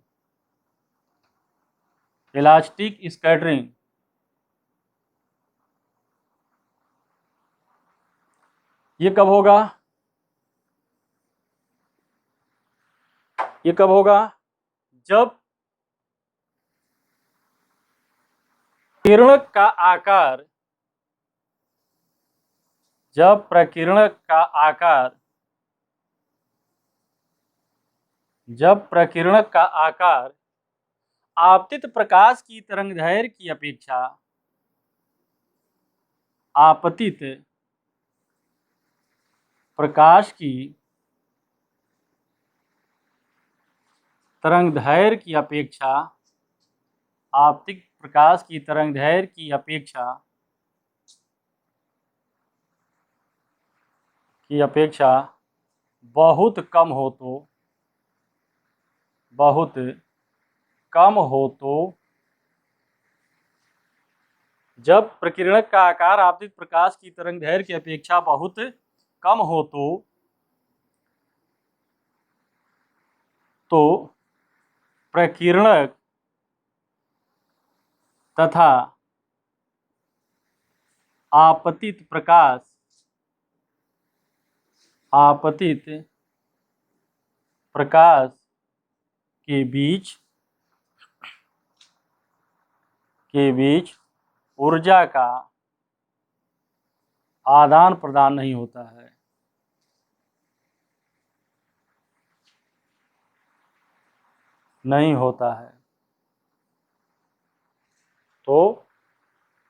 इलास्टिक स्कैटरिंग ये कब होगा, ये कब होगा, जब प्रकीर्ण का आकार, जब प्रकीर्ण का आकार, जब प्रकीर्ण का आकार आपतित प्रकाश की तरंगदैर्घ्य की अपेक्षा, आपतित प्रकाश की तरंगदैर्घ्य की अपेक्षा, आपतित प्रकाश की तरंगदैर्घ्य की अपेक्षा बहुत कम हो तो, बहुत कम हो तो, जब प्रकीर्ण का आकार आपतित प्रकाश की तरंगदैर्घ्य की अपेक्षा बहुत कम हो तो प्रकीर्णक तथा आपतित प्रकाश, आपतित प्रकाश के बीच ऊर्जा का आदान प्रदान नहीं होता है। नहीं होता है। तो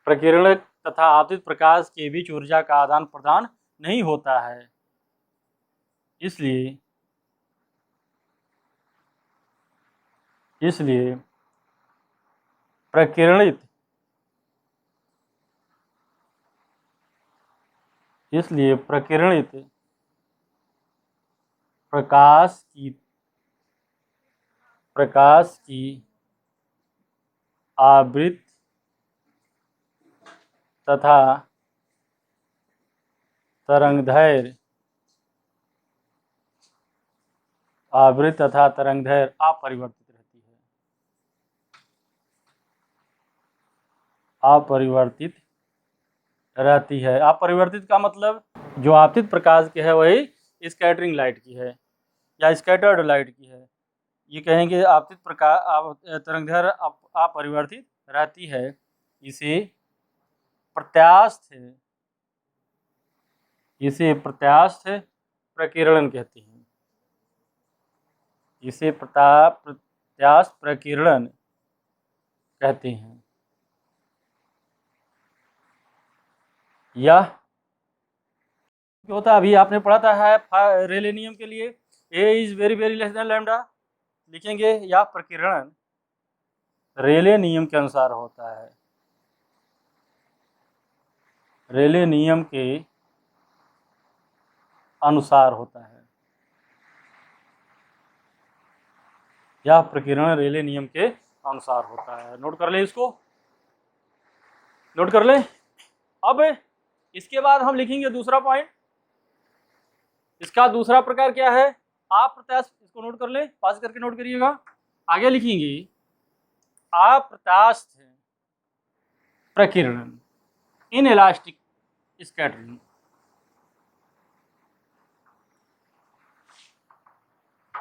प्रकीर्ण तथा आपतित प्रकाश के बीच ऊर्जा का आदान प्रदान नहीं होता है, इसलिए प्रकीर्णित प्रकाश की आवृत्ति तथा तरंगदैर्घ्य अपरिवर्तित रहती है। अपरिवर्तित का मतलब जो आपतित प्रकाश की है वही स्कैटरिंग लाइट की है या स्कैटर्ड लाइट की है। ये कहेंगे आपतित प्रकाश तरंगदैर्घ्य अपरिवर्तित रहती है। इसे प्रत्यास्थ प्रकीर्णन कहते हैं। इसे प्रत्यास्थ प्रकीर्णन कहते हैं। यह होता है, अभी आपने पढ़ा था है रेले नियम के लिए a is very very less than lambda, लिखेंगे यह प्रकीर्णन रेले नियम के अनुसार होता है, रेले नियम के अनुसार होता है। यह प्रकीर्णन रेले नियम के अनुसार होता है। नोट कर ले, इसको नोट कर ले। अब इसके बाद हम लिखेंगे दूसरा पॉइंट। इसका दूसरा प्रकार क्या है? अप्रत्यास्थ। इसको नोट कर ले, पास करके नोट करिएगा। आगे लिखेंगे अप्रत्यास्थ प्रकीर्णन, इनइलास्टिक स्कैटरिंग।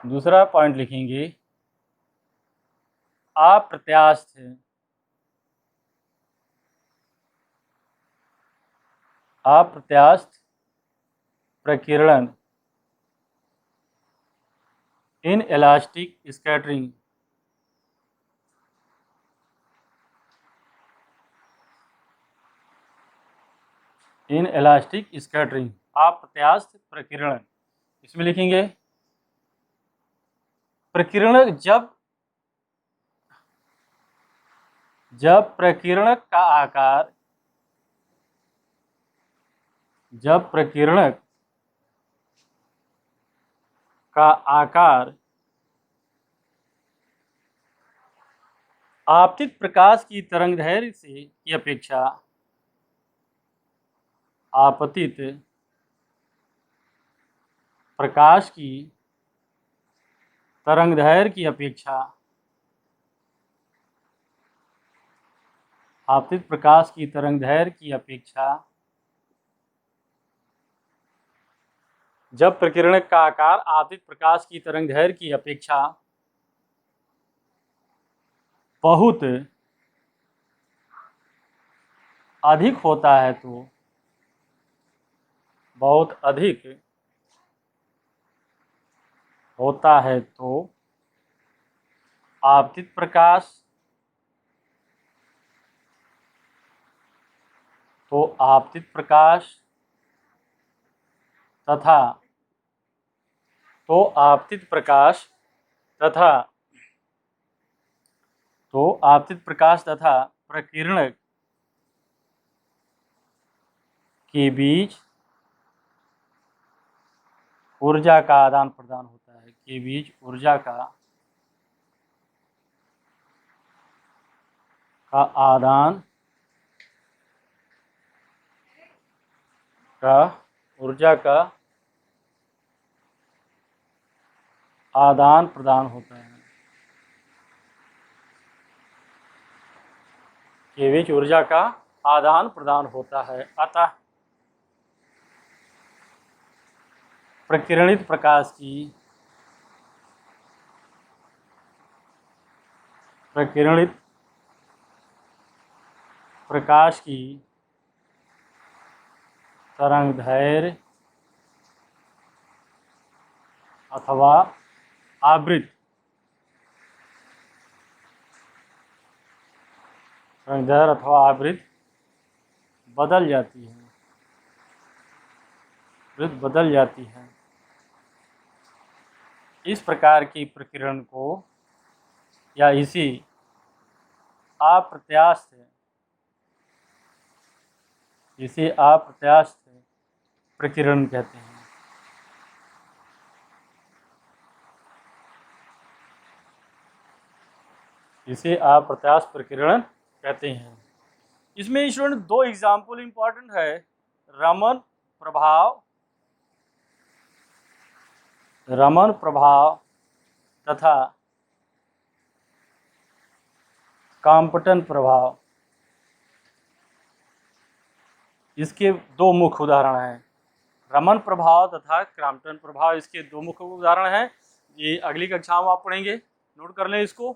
दूसरा पॉइंट लिखेंगे अप्रत्यास्थ प्रकीर्णन, इनइलास्टिक स्कैटरिंग। इनइलास्टिक स्कैटरिंग, अप्रत्यास्थ प्रकीर्णन। इसमें लिखेंगे प्रकीर्णक जब प्रकीर्णक का आकार, जब प्रकीर्णक का आकार आपतित प्रकाश की तरंगदैर्घ्य से की अपेक्षा, आपतित प्रकाश की तरंगदैर्घ्य की अपेक्षा, आपतित प्रकाश की तरंगदैर्घ्य की अपेक्षा, जब प्रकीर्णक का आकार आपतित प्रकाश की तरंगदैर्घ्य की अपेक्षा बहुत अधिक होता है तो, बहुत अधिक होता है तो आपतित प्रकाश, आपतित प्रकाश तथा आपतित प्रकाश तथा प्रकीर्णक के बीच ऊर्जा का आदान प्रदान होता है, के बीच ऊर्जा का आदान आदान प्रदान होता है, के बीच ऊर्जा का आदान प्रदान होता है। अतः प्रकीर्णित प्रकाश की तरंगदैर्घ्य अथवा आवृत्ति, तरंगदैर्घ्य अथवा आवृत्ति बदल जाती है, बदल जाती है। इस प्रकार की प्रकीर्णन को या इसी अप्रत्यास्थ प्रकीर्णन कहते हैं। इसे अप्रत्यास्थ प्रकीर्णन कहते हैं। इसमें स्टूडेंट दो एग्जाम्पल इंपॉर्टेंट है, रमन प्रभाव तथा कॉम्पटन प्रभाव। इसके दो मुख्य उदाहरण हैं, रमन प्रभाव तथा क्रॉम्पटन प्रभाव। इसके दो मुख्य उदाहरण हैं, ये अगली कक्षा में आप पढ़ेंगे। नोट कर लें, इसको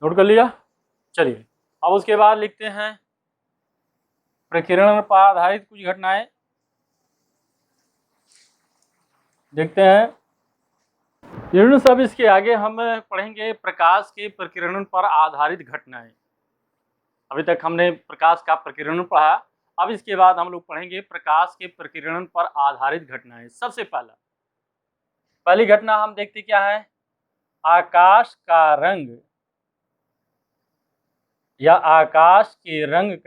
नोट कर लिया। चलिए अब उसके बाद लिखते हैं प्रकीर्णन पर आधारित कुछ घटनाएं। देखते हैं सब। इसके आगे हम पढ़ेंगे प्रकाश के प्रकीर्णन पर आधारित घटनाएं। अभी तक हमने प्रकाश का प्रकीर्णन पढ़ा। अब इसके बाद हम लोग पढ़ेंगे प्रकाश के प्रकीर्णन पर आधारित घटनाएं। सबसे पहली घटना हम देखते क्या है, आकाश का रंग या आकाश के रंग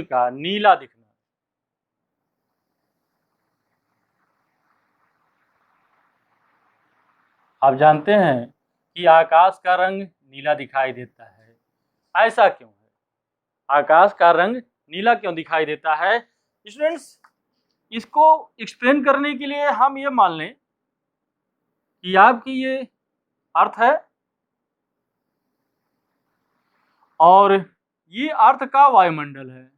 का नीला दिखना। आप जानते हैं कि आकाश का रंग नीला दिखाई देता है, ऐसा क्यों है? आकाश का रंग नीला क्यों दिखाई देता है? स्टूडेंट्स, इसको एक्सप्लेन करने के लिए हम ये मान लें कि आपकी ये अर्थ है और ये अर्थ का वायुमंडल है।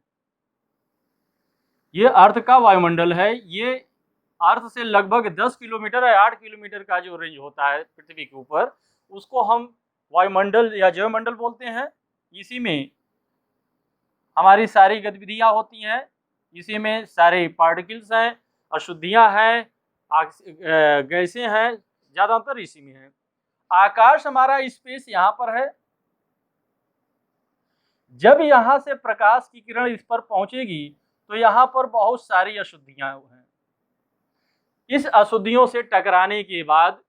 ये अर्थ का वायुमंडल है। ये अर्थ से लगभग 10 किलोमीटर या 8 किलोमीटर का जो रेंज होता है पृथ्वी के ऊपर, उसको हम वायुमंडल या जैवमंडल बोलते हैं। इसी में हमारी सारी गतिविधियां होती हैं, इसी में सारे पार्टिकल्स हैं, अशुद्धियां हैं, गैसें हैं, ज़्यादातर इसी में है। आकाश हमारा स्पेस यहाँ पर है। जब यहाँ से प्रकाश की किरण इस पर पहुंचेगी तो यहाँ पर बहुत सारी अशुद्धियां हैं। इस अशुद्धियों से टकराने के बाद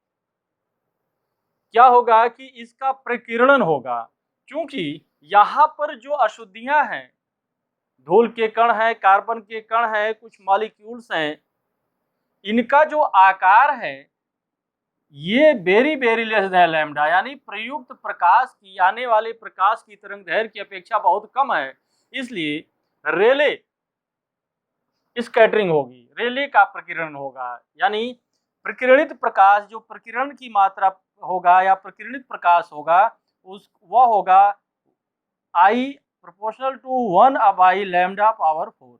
क्या होगा कि इसका प्रकीर्णन होगा। क्योंकि यहाँ पर जो अशुद्धियां हैं, धूल के कण हैं, कार्बन के कण हैं, कुछ मॉलिक्यूल्स हैं, इनका जो आकार है ये very very less than lambda, यानी प्रयुक्त प्रकाश की आने वाले प्रकाश की तरंग दैर्घ्य की अपेक्षा बहुत कम है। इसलिए रेले स्कैटरिंग होगी, रेले का प्रकीर्णन होगा, यानी प्रकीर्णित प्रकाश, जो प्रकीर्णन की मात्रा होगा या प्रकीर्णित प्रकाश होगा, वह होगा I proportional to 1/, lambda power 4।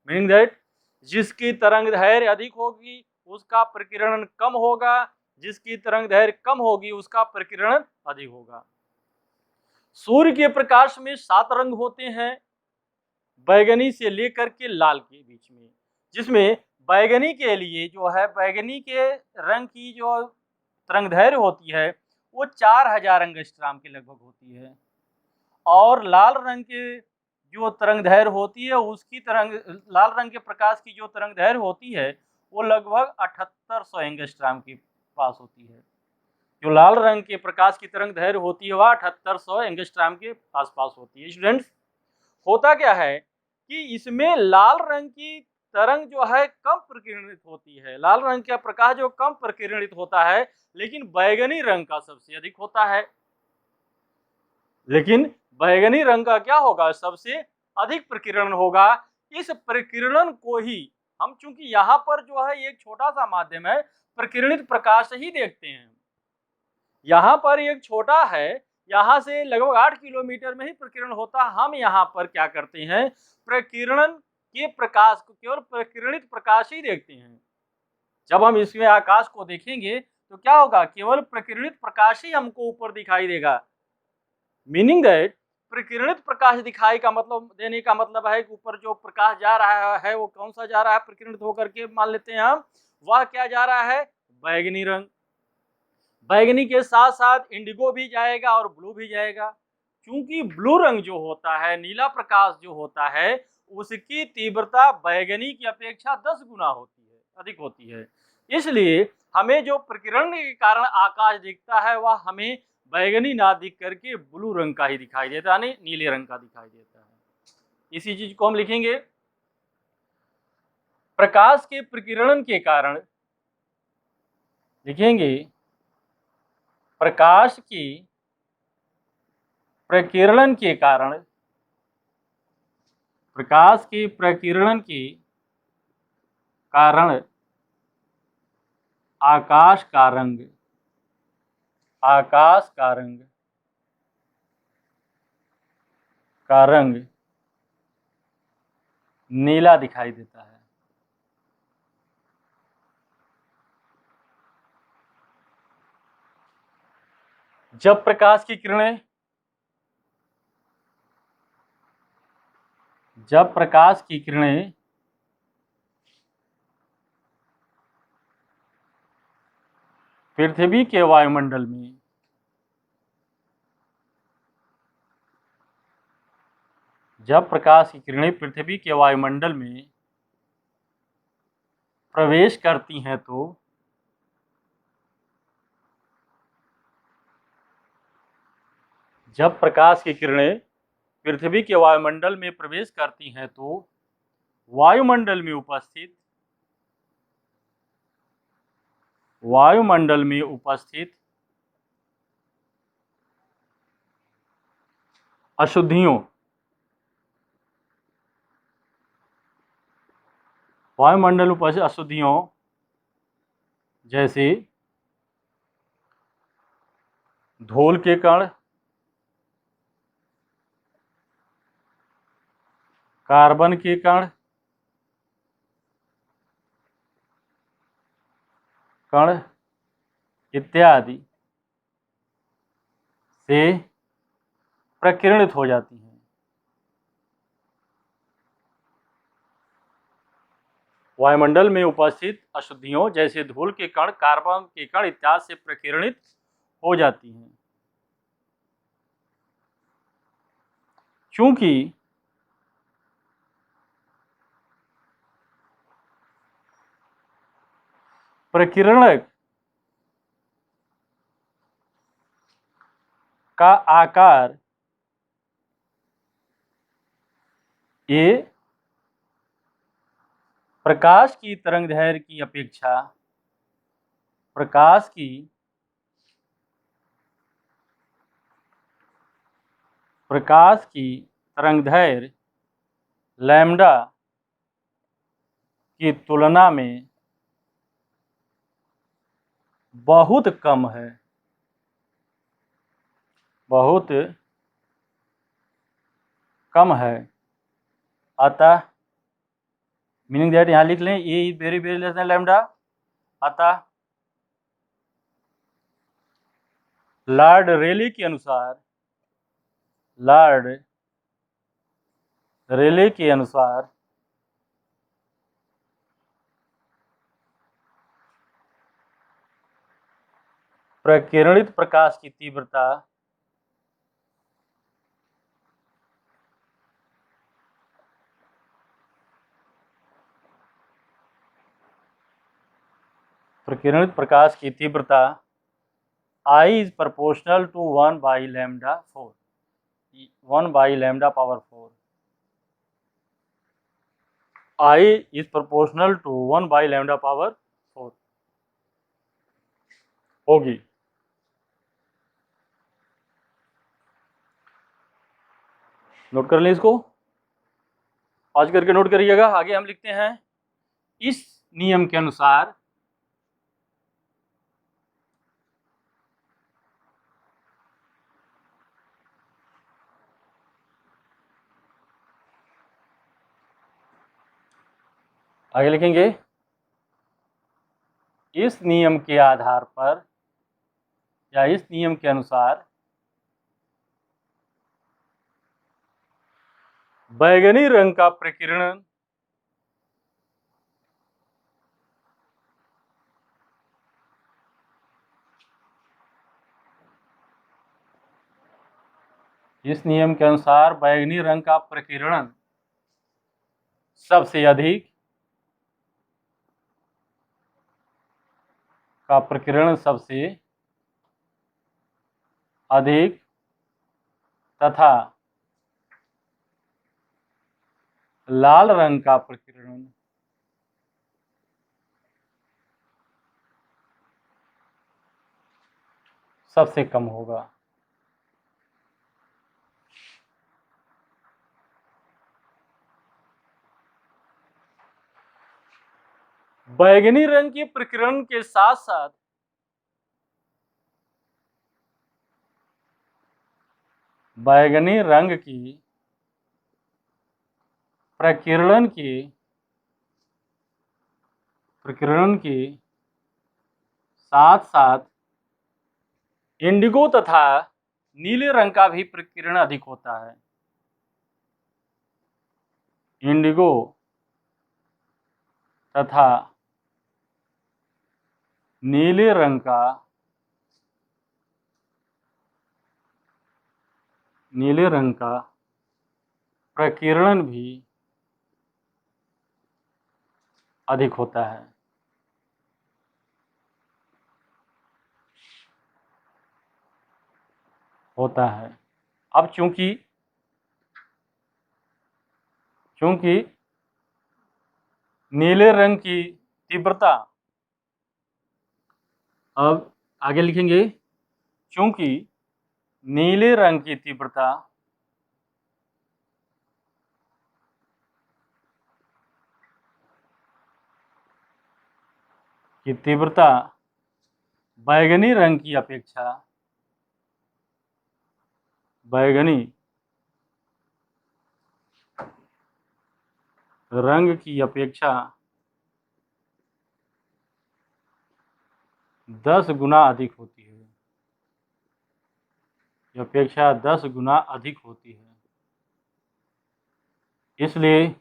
Meaning that जिसकी तरंग दैर्घ्य अधिक होगी उसका प्रकीर्णन कम होगा, जिसकी तरंग दैर्घ्य कम होगी उसका प्रकीर्णन अधिक होगा। सूर्य के प्रकाश में 7 रंग होते हैं, बैगनी से लेकर के लाल के बीच में, जिसमें बैगनी के लिए जो है, बैगनी के रंग की जो तरंग दैर्घ्य होती है वो 4000 एंगस्ट्रॉम के लगभग होती है, और लाल रंग के जो तरंग दैर्घ्य होती है उसकी लाल रंग के प्रकाश की जो तरंग दैर्घ्य होती है वो लगभग 7800 एंगस्ट्रॉम के पास होती है। जो लाल रंग के प्रकाश की तरंग दैर्घ्य होती है वह 7800 एंगस्ट्रॉम के आसपास होती है। स्टूडेंट्स, होता क्या है कि इसमें लाल रंग की तरंग जो है कम प्रकीर्णित होती है, लाल रंग का प्रकाश जो कम प्रकीर्णित होता है, लेकिन बैगनी रंग का सबसे अधिक होता है। लेकिन बैगनी रंग का क्या होगा, सबसे अधिक प्रकीर्णन होगा। इस प्रकीर्णन को ही हम, चूंकि यहाँ पर जो है एक छोटा सा माध्यम है, प्रकीर्णित प्रकाश ही देखते हैं। यहाँ पर एक छोटा है, यहाँ से लगभग 8 किलोमीटर में ही प्रकीर्णन होता। हम यहाँ पर क्या करते हैं, प्रकीर्णन के प्रकाश को, केवल प्रकीर्णित प्रकाश ही देखते हैं। जब हम इसमें आकाश को देखेंगे तो क्या होगा, केवल प्रकीर्णित प्रकाश ही हमको ऊपर दिखाई देगा। मीनिंग दैट प्रकीर्णित प्रकाश दिखाई का मतलब, देने का मतलब है कि ऊपर जो प्रकाश जा रहा है वो कौन सा जा रहा है, प्रकीर्णित होकर के मान लेते हैं हम, वह क्या जा रहा है, बैगनी रंग। बैगनी के साथ साथ इंडिगो भी जाएगा और ब्लू भी जाएगा। क्योंकि ब्लू रंग जो होता है, नीला प्रकाश जो होता है, उसकी तीव्रता बैगनी की अपेक्षा 10 गुना होती है, अधिक होती है। इसलिए हमें जो प्रकीर्णन के कारण आकाश दिखता है वह हमें बैगनी ना दिख करके ब्लू रंग का ही दिखाई देता है, यानी नीले रंग का दिखाई देता है। इसी चीज को हम लिखेंगे, प्रकाश के प्रकीर्णन के कारण, लिखेंगे प्रकाश की प्रकीर्णन के कारण, प्रकाश के प्रकीर्णन के कारण आकाश का रंग, आकाश का रंग, का रंग नीला दिखाई देता है। जब प्रकाश की किरणें, जब प्रकाश की किरणें पृथ्वी के वायुमंडल में जब प्रकाश की किरणें पृथ्वी के वायुमंडल में प्रवेश करती हैं तो जब प्रकाश की किरणें पृथ्वी के वायुमंडल में प्रवेश करती हैं तो वायुमंडल में उपस्थित अशुद्धियों वायुमंडल में उपस्थित अशुद्धियों जैसे धूल के कण, कार्बन के कण इत्यादि से प्रकीर्णित हो जाती हैं। वायुमंडल में उपस्थित अशुद्धियों जैसे धूल के कण, कार्बन के कण इत्यादि से प्रकीर्णित हो जाती हैं। चूंकि प्रकीर्णक का आकार ये प्रकाश की तरंगदैर्घ्य की अपेक्षा प्रकाश की तरंगदैर्घ्य लैम्डा की तुलना में बहुत कम है, बहुत कम है। अतः मीनिंग दैट यहाँ लिख लें, a is very very less than lambda. अतः लॉर्ड रेले के अनुसार प्रकीर्णित प्रकाश की तीव्रता I is proportional to 1 by lambda 4, 1 by lambda power 4। I is proportional to 1 by lambda power 4 होगी। नोट कर लें इसको, आज करके नोट करिएगा। आगे हम लिखते हैं, इस नियम के अनुसार आगे लिखेंगे, इस नियम के आधार पर या इस नियम के अनुसार बैगनी रंग का प्रकीर्णन इस नियम के अनुसार बैगनी रंग का प्रकीर्णन सबसे अधिक तथा लाल रंग का प्रकीर्णन सबसे कम होगा। बैगनी रंग के प्रकीर्णन के साथ साथ बैगनी रंग की प्रकीर्णन के साथ साथ इंडिगो तथा नीले रंग का भी प्रकीर्णन अधिक होता है। इंडिगो तथा नीले रंग का प्रकीर्णन भी अधिक होता है। अब चूंकि नीले रंग की तीव्रता, अब आगे लिखेंगे, चूंकि नीले रंग की तीव्रता बैंगनी रंग की अपेक्षा बैंगनी रंग की अपेक्षा 10 गुना अधिक होती है। ये अपेक्षा 10 गुना अधिक होती है। इसलिए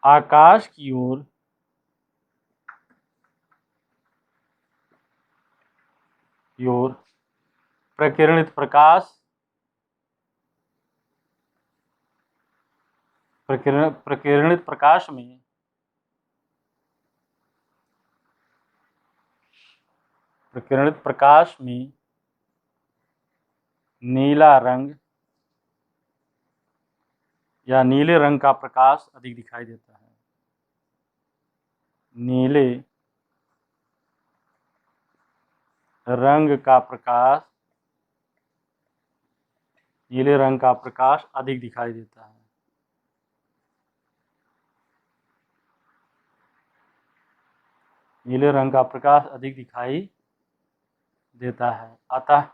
आकाश की ओर प्रकीर्णित प्रकाश में नीला रंग या नीले रंग का प्रकाश अधिक दिखाई देता है। नीले रंग का प्रकाश अधिक दिखाई देता है। नीले रंग का प्रकाश अधिक दिखाई देता है। अतः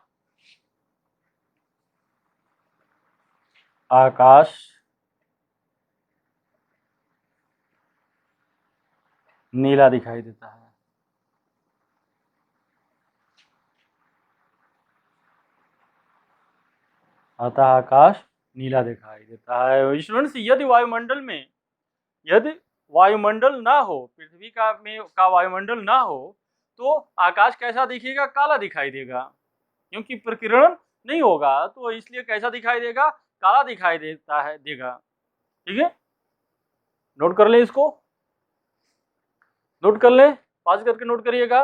आकाश नीला दिखाई देता है। अतः आकाश नीला दिखाई देता है। स्टूडेंट्स, यदि वायुमंडल ना हो, पृथ्वी का वायुमंडल ना हो, तो आकाश कैसा दिखेगा? काला दिखाई देगा, क्योंकि प्रकीर्णन नहीं होगा, तो इसलिए कैसा दिखाई देगा? काला दिखाई देगा। ठीक है, नोट कर ले, इसको नोट कर ले, पास करके नोट करिएगा।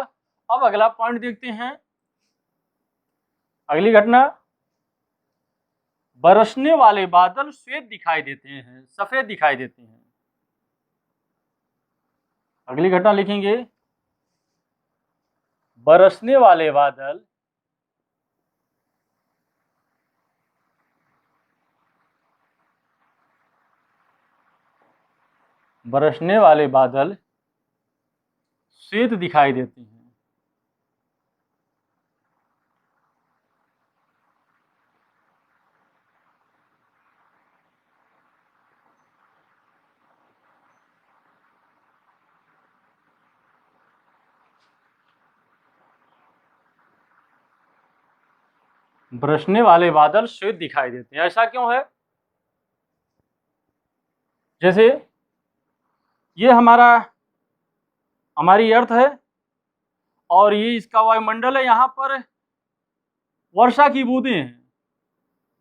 अब अगला पॉइंट देखते हैं। अगली घटना, बरसने वाले बादल सफेद दिखाई देते हैं। अगली घटना लिखेंगे, बरसने वाले बादल श्वेत दिखाई देते हैं। बरसने वाले बादल श्वेत दिखाई देते हैं। ऐसा क्यों है? जैसे ये हमारी अर्थ है और ये इसका वायुमंडल है, यहाँ पर वर्षा की बूंदें हैं।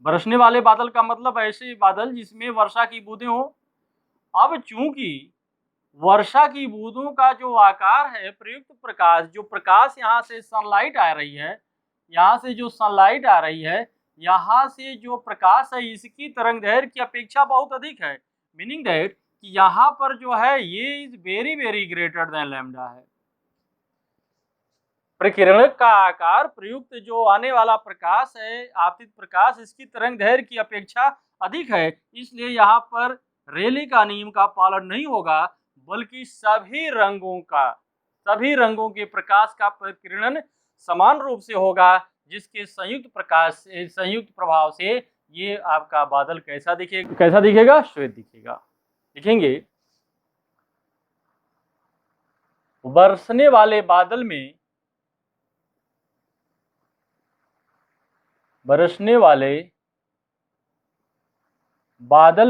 बरसने वाले बादल का मतलब ऐसे बादल जिसमें वर्षा की बूंदें हो। अब चूंकि वर्षा की बूंदों का जो आकार है, प्रयुक्त प्रकाश, जो प्रकाश यहाँ से सनलाइट आ रही है, यहाँ से जो प्रकाश है, इसकी तरंगदैर्घ्य की अपेक्षा बहुत अधिक है। मीनिंग दैट कि यहाँ पर जो है ये is very very greater than lambda है। प्रकीर्णक का आकार, प्रयुक्त जो आने वाला प्रकाश है, आपतित प्रकाश, इसकी तरंगदैर्घ्य की अपेक्षा अधिक है। इसलिए यहाँ पर रेले का नियम का पालन नहीं होगा, बल्कि सभी रंगों के प्रकाश का प्रकीर्णन समान रूप से होगा, जिसके संयुक्त प्रभाव से ये आपका बादल कैसा दिखेगा? श्वेत दिखेगा। लिखेंगे, बरसने वाले बादल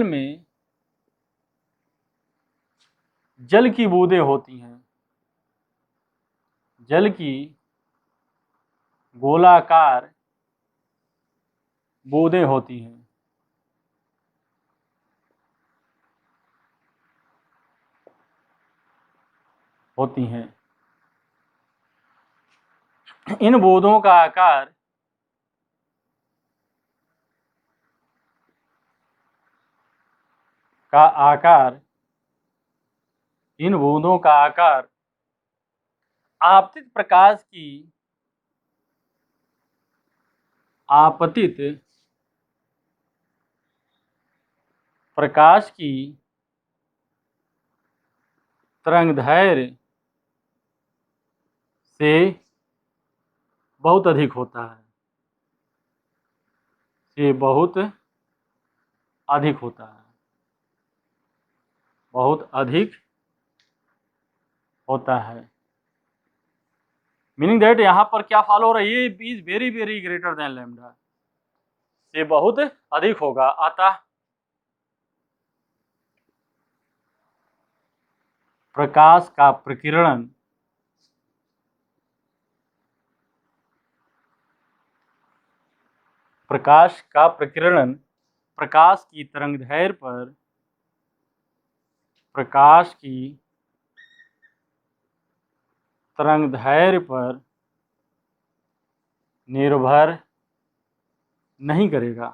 में जल की बूंदें होती हैं। जल की गोलाकार बूंदें होती हैं। होती हैं। इन बूंदों का आकार इन बूंदों का आकार आपतित प्रकाश की तरंगदैर्घ्य से बहुत अधिक होता है। बहुत अधिक होता है। बहुत अधिक होता है। मीनिंग दैट यहाँ पर क्या फॉलो हो रही है, is very very greater than lambda, से बहुत अधिक होगा। अतः प्रकाश का प्रकीर्णन प्रकाश की तरंगदैर्घ्य पर निर्भर नहीं करेगा।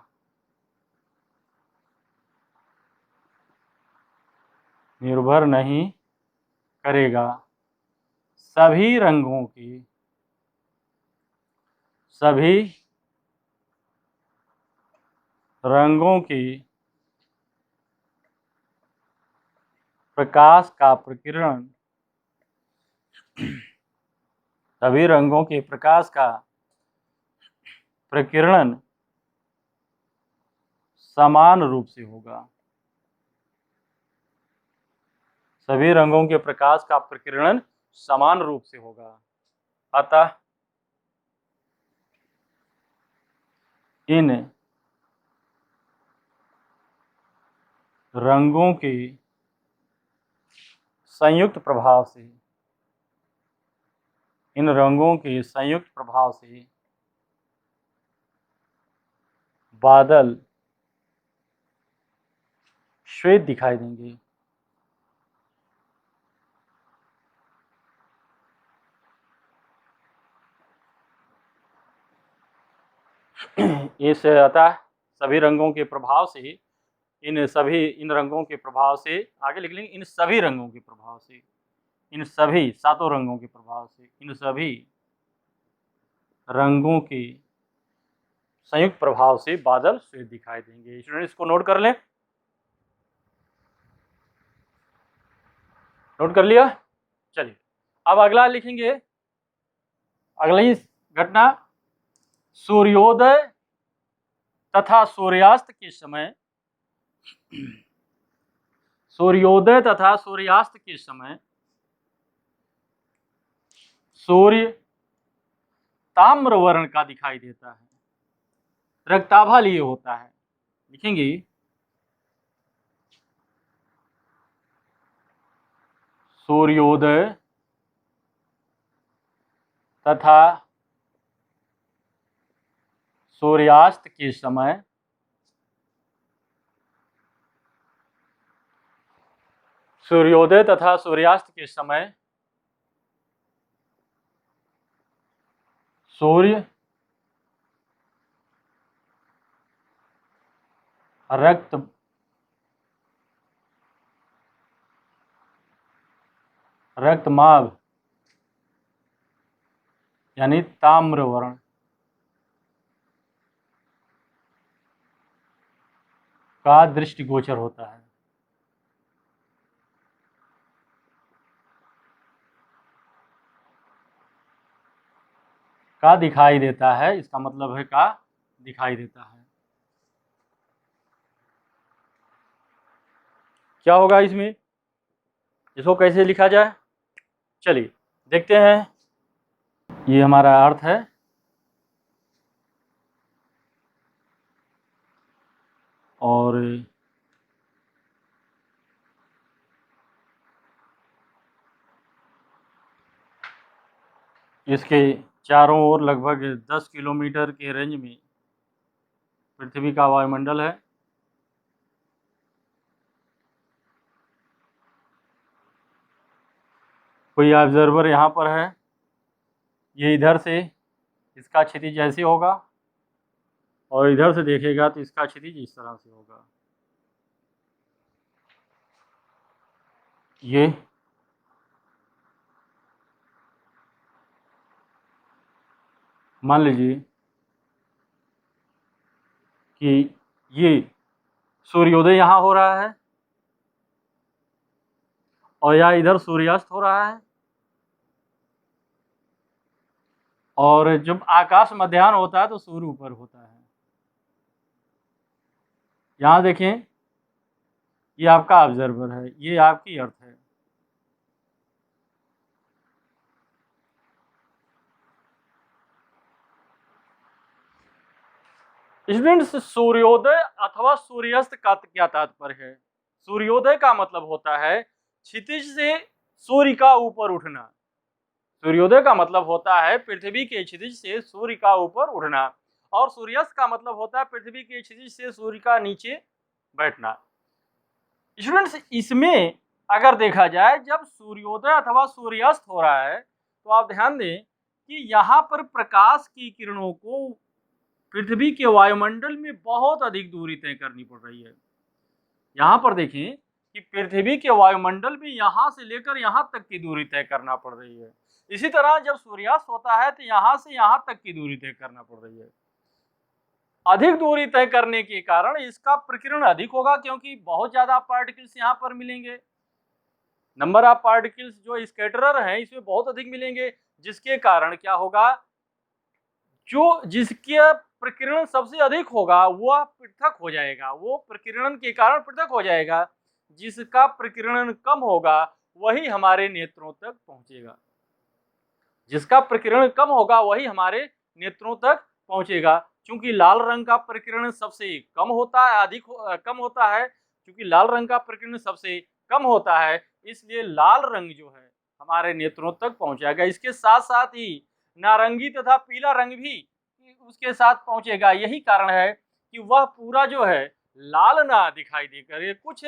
सभी रंगों की प्रकाश का प्रकीर्णन समान रूप से होगा। सभी रंगों के प्रकाश का प्रकीर्णन समान रूप से होगा। अतः इन रंगों के संयुक्त प्रभाव से बादल श्वेत दिखाई देंगे। अतः सभी रंगों के प्रभाव से इन रंगों के प्रभाव से आगे लिख लेंगे, इन सभी रंगों के प्रभाव से, इन सभी सातों रंगों के प्रभाव से, इन सभी रंगों के संयुक्त प्रभाव से बादल श्वेत दिखाई देंगे। स्टूडेंट इसको नोट कर लें। नोट कर लिया? चलिए अब अगला लिखेंगे। अगली घटना, सूर्योदय तथा सूर्यास्त के समय सूर्य ताम्र वर्ण का दिखाई देता है, रक्ताभा लिए होता है। लिखेंगे सूर्योदय तथा सूर्यास्त के समय सूर्योदय तथा सूर्यास्त के समय सूर्य रक्तमाभ यानी ताम्र वर्ण का दृष्टिगोचर होता है। का दिखाई देता है, इसका मतलब है का दिखाई देता है। क्या होगा इसमें, इसको कैसे लिखा जाए, चलिए देखते हैं। ये हमारा अर्थ है। और इसके चारों ओर लगभग 10 किलोमीटर के रेंज में पृथ्वी का वायुमंडल है। कोई ऑब्जर्वर यहाँ पर है, ये इधर से इसका क्षितिज ऐसे होगा और इधर से देखेगा तो इसका क्षितिज इस तरह से होगा। ये मान लीजिए कि ये सूर्योदय यहाँ हो रहा है और या इधर सूर्यास्त हो रहा है, और जब आकाश मध्याह्न होता है तो सूर्य ऊपर होता है। यहाँ देखें, ये आपका ऑब्जर्वर है, ये आपकी अर्थ है। स्टूडेंट्स, सूर्योदय अथवा सूर्यास्त का क्या तात्पर्य है? सूर्योदय का मतलब होता है क्षितिज से सूर्य का ऊपर उठना। सूर्योदय का मतलब होता है पृथ्वी के क्षितिज से सूर्य का ऊपर उठना, और सूर्यास्त का मतलब होता है पृथ्वी के क्षितिज से सूर्य का नीचे बैठना। स्टूडेंट्स, इसमें अगर देखा जाए, जब सूर्योदय अथवा सूर्यास्त हो रहा है तो आप ध्यान दें कि यहाँ पर प्रकाश की किरणों को पृथ्वी के वायुमंडल में बहुत अधिक दूरी तय करनी पड़ रही है। यहाँ पर देखें कि पृथ्वी के वायुमंडल में यहाँ से लेकर यहाँ तक की दूरी तय करना पड़ रही है। इसी तरह जब सूर्यास्त होता है तो यहाँ से यहाँ तक की दूरी तय करना पड़ रही है। अधिक दूरी तय करने के कारण इसका प्रकीर्णन अधिक होगा, क्योंकि बहुत ज्यादा पार्टिकल्स यहाँ पर मिलेंगे। नंबर ऑफ पार्टिकल्स जो स्कैटरर हैं इसमें बहुत अधिक मिलेंगे, जिसके कारण क्या होगा, जो जिसके प्रकीर्णन सबसे अधिक होगा वह पृथक हो जाएगा, वो प्रकीर्णन के कारण पृथक हो जाएगा। जिसका प्रकीर्णन कम होगा वही हमारे नेत्रों तक पहुंचेगा। जिसका प्रकीर्णन कम होगा वही हमारे नेत्रों तक पहुंचेगा। क्योंकि लाल रंग का प्रकीर्णन सबसे कम होता है, कम होता है, क्योंकि लाल रंग का प्रकीर्णन सबसे कम होता है, इसलिए लाल रंग जो है हमारे नेत्रों तक पहुंचेगा। इसके साथ साथ ही नारंगी तथा पीला रंग भी उसके साथ पहुंचेगा। यही कारण है कि वह पूरा जो है लाल ना दिखाई देकर ये कुछ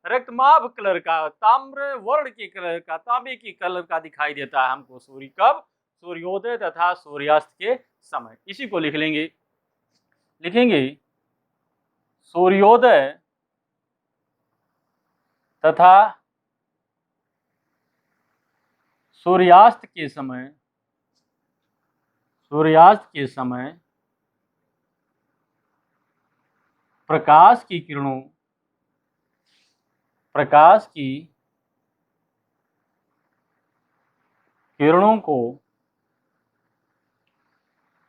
रक्तमाभ कलर का, ताम्र वर्ण के कलर का, तांबे के कलर का दिखाई देता है हमको सूर्य कब, सूर्योदय तथा सूर्यास्त के समय। इसी को लिखेंगे सूर्योदय तथा सूर्यास्त के समय, सूर्यास्त के समय प्रकाश की किरणों, प्रकाश की किरणों को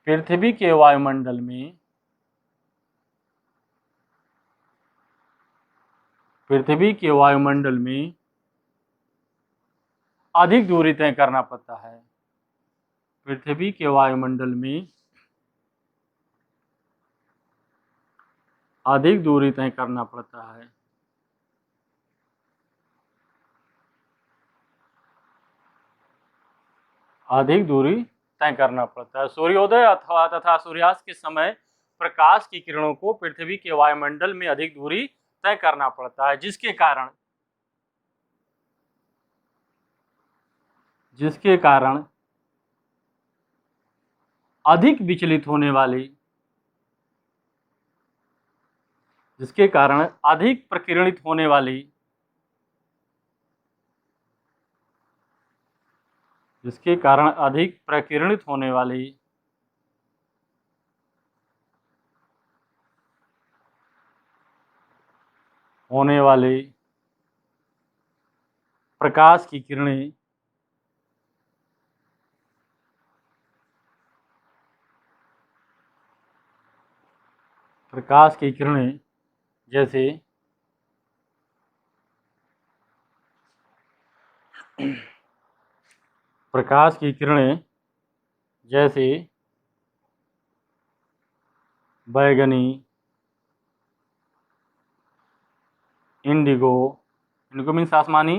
पृथ्वी के वायुमंडल में, पृथ्वी के वायुमंडल में अधिक दूरी तय करना पड़ता है। पृथ्वी के वायुमंडल में अधिक दूरी तय करना पड़ता है। अधिक दूरी तय करना पड़ता है। सूर्योदय अथवा तथा सूर्यास्त के समय प्रकाश की किरणों को पृथ्वी के वायुमंडल में अधिक दूरी तय करना पड़ता है, जिसके कारण अधिक विचलित होने वाली, जिसके कारण अधिक प्रकीर्णित होने वाली, जिसके कारण अधिक प्रकीर्णित होने वाली प्रकाश की किरणें जैसे प्रकाश की किरणें जैसे बैगनी, इंडिगो, इंडिगो मीन्स आसमानी,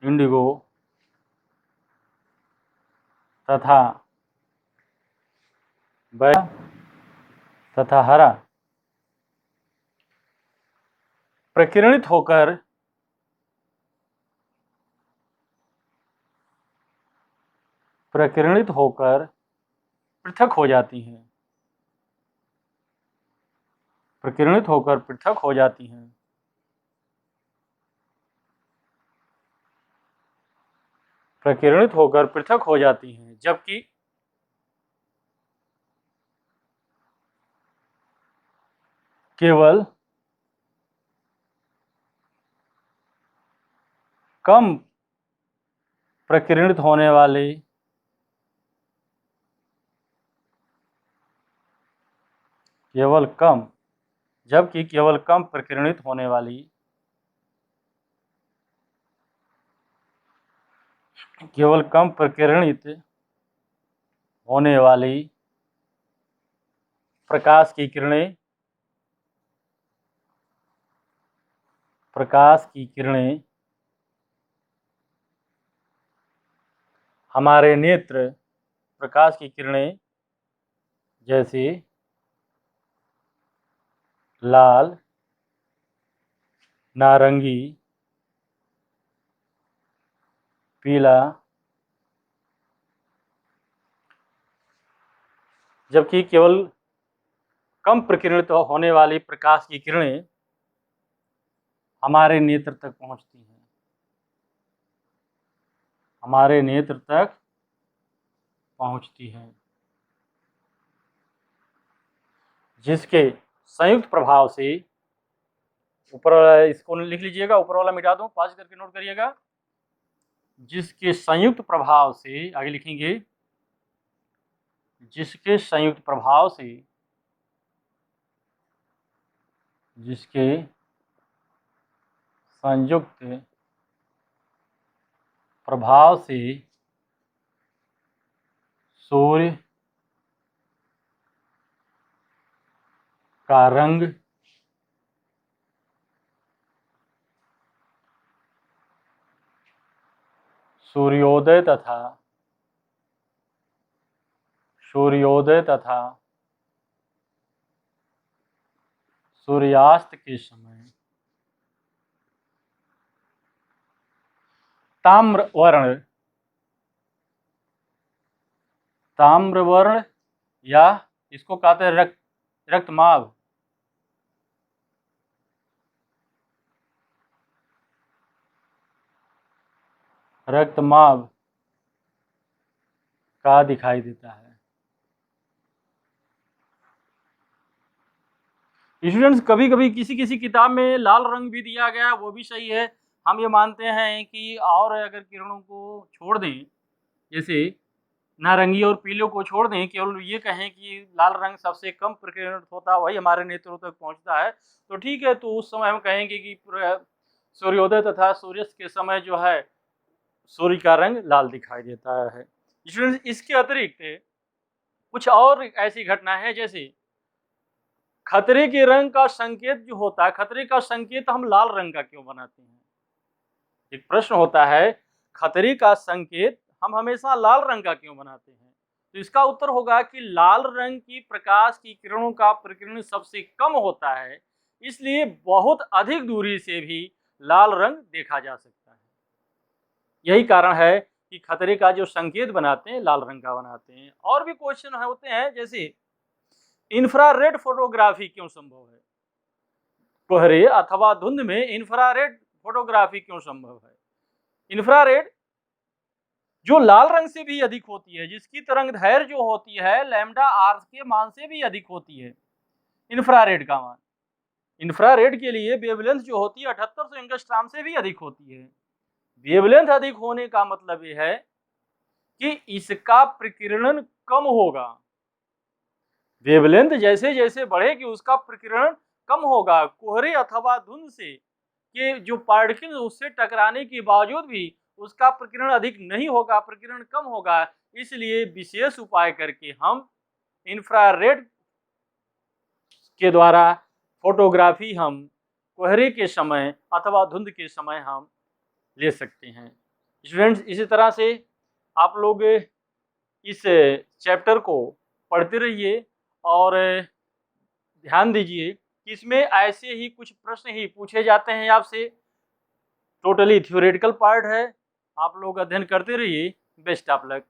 इंडिगो तथा तथा हरा प्रकीर्णित होकर पृथक हो जाती हैं। प्रकीर्णित होकर पृथक हो जाती हैं। प्रकीर्णित होकर पृथक हो जाती हैं, जबकि केवल कम प्रकीर्णित होने वाले केवल कम प्रकीर्णित होने वाली प्रकाश की किरणें हमारे नेत्र प्रकाश की किरणें जैसे लाल, नारंगी, पीला, जबकि केवल कम प्रकीर्णित होने वाली प्रकाश की किरणें हमारे नेत्र तक पहुंचती हैं। जिसके संयुक्त प्रभाव से, ऊपर वाला इसको लिख लीजिएगा, ऊपर वाला मिटा दूं, पॉज करके नोट करिएगा। जिसके संयुक्त प्रभाव से, आगे लिखेंगे, जिसके संयुक्त प्रभाव से सूर्य का रंग सूर्योदय तथा सूर्यास्त के समय ताम्र वर्ण या इसको कहते हैं रक्तमाभ, का दिखाई देता है। स्टूडेंट्स, कभी कभी किसी किताब में लाल रंग भी दिया गया, वो भी सही है। हम ये मानते हैं कि और अगर किरणों को छोड़ दें, जैसे नारंगी और पीले को छोड़ दें, केवल ये कहें कि लाल रंग सबसे कम प्रकीर्णित होता है, वही हमारे नेत्रों तक पहुंचता है, तो ठीक है, तो उस समय हम कहेंगे कि सूर्योदय तथा सूर्यास्त के समय जो है सूर्य का रंग लाल दिखाई देता है। स्टूडेंट्स, इसके अतिरिक्त कुछ और ऐसी घटना है, जैसे खतरे के रंग का संकेत जो होता है, खतरे का संकेत हम लाल रंग का क्यों बनाते हैं? एक प्रश्न होता है, खतरे का संकेत हम हमेशा लाल रंग का क्यों बनाते हैं? तो इसका उत्तर होगा कि लाल रंग की प्रकाश की किरणों का प्रकीर्णन सबसे कम होता है, इसलिए बहुत अधिक दूरी से भी लाल रंग देखा जा सकता है। यही कारण है कि खतरे का जो संकेत बनाते हैं लाल रंग का बनाते हैं। और भी क्वेश्चन होते हैं, जैसे इंफ्रारेड फोटोग्राफी क्यों संभव है? कोहरे अथवा धुंध में इंफ्रारेड फोटोग्राफी क्यों संभव है? इंफ्रारेड जो लाल रंग से भी अधिक होती है, जिसकी तरंगदैर्घ्य जो होती है लैम्डा आर के मान से भी अधिक होती है, इंफ्रारेड का मान। इंफ्रारेड के लिए वेवलेंथ जो होती है 7800 एंगस्ट्रॉम से भी अधिक होती है। वेवलेंथ अधिक होने का मतलब यह है कि इसका प्रकीर्णन कम होगा। वेवलेंथ जैसे जैसे बढ़ेगी उसका प्रकीर्णन कम होगा। कोहरे अथवा धुंध से के जो पार्टिकल उससे टकराने के बावजूद भी उसका प्रकीर्णन अधिक नहीं होगा, प्रकीर्णन कम होगा। इसलिए विशेष उपाय करके हम इंफ्रारेड के द्वारा फोटोग्राफी हम कोहरे के समय अथवा धुंध के समय हम ले सकते हैं। स्टूडेंट्स, इसी तरह से आप लोग इस चैप्टर को पढ़ते रहिए और ध्यान दीजिए कि इसमें ऐसे ही कुछ प्रश्न ही पूछे जाते हैं आपसे। टोटली थ्योरेटिकल पार्ट है, आप लोग अध्ययन करते रहिए। Best of luck.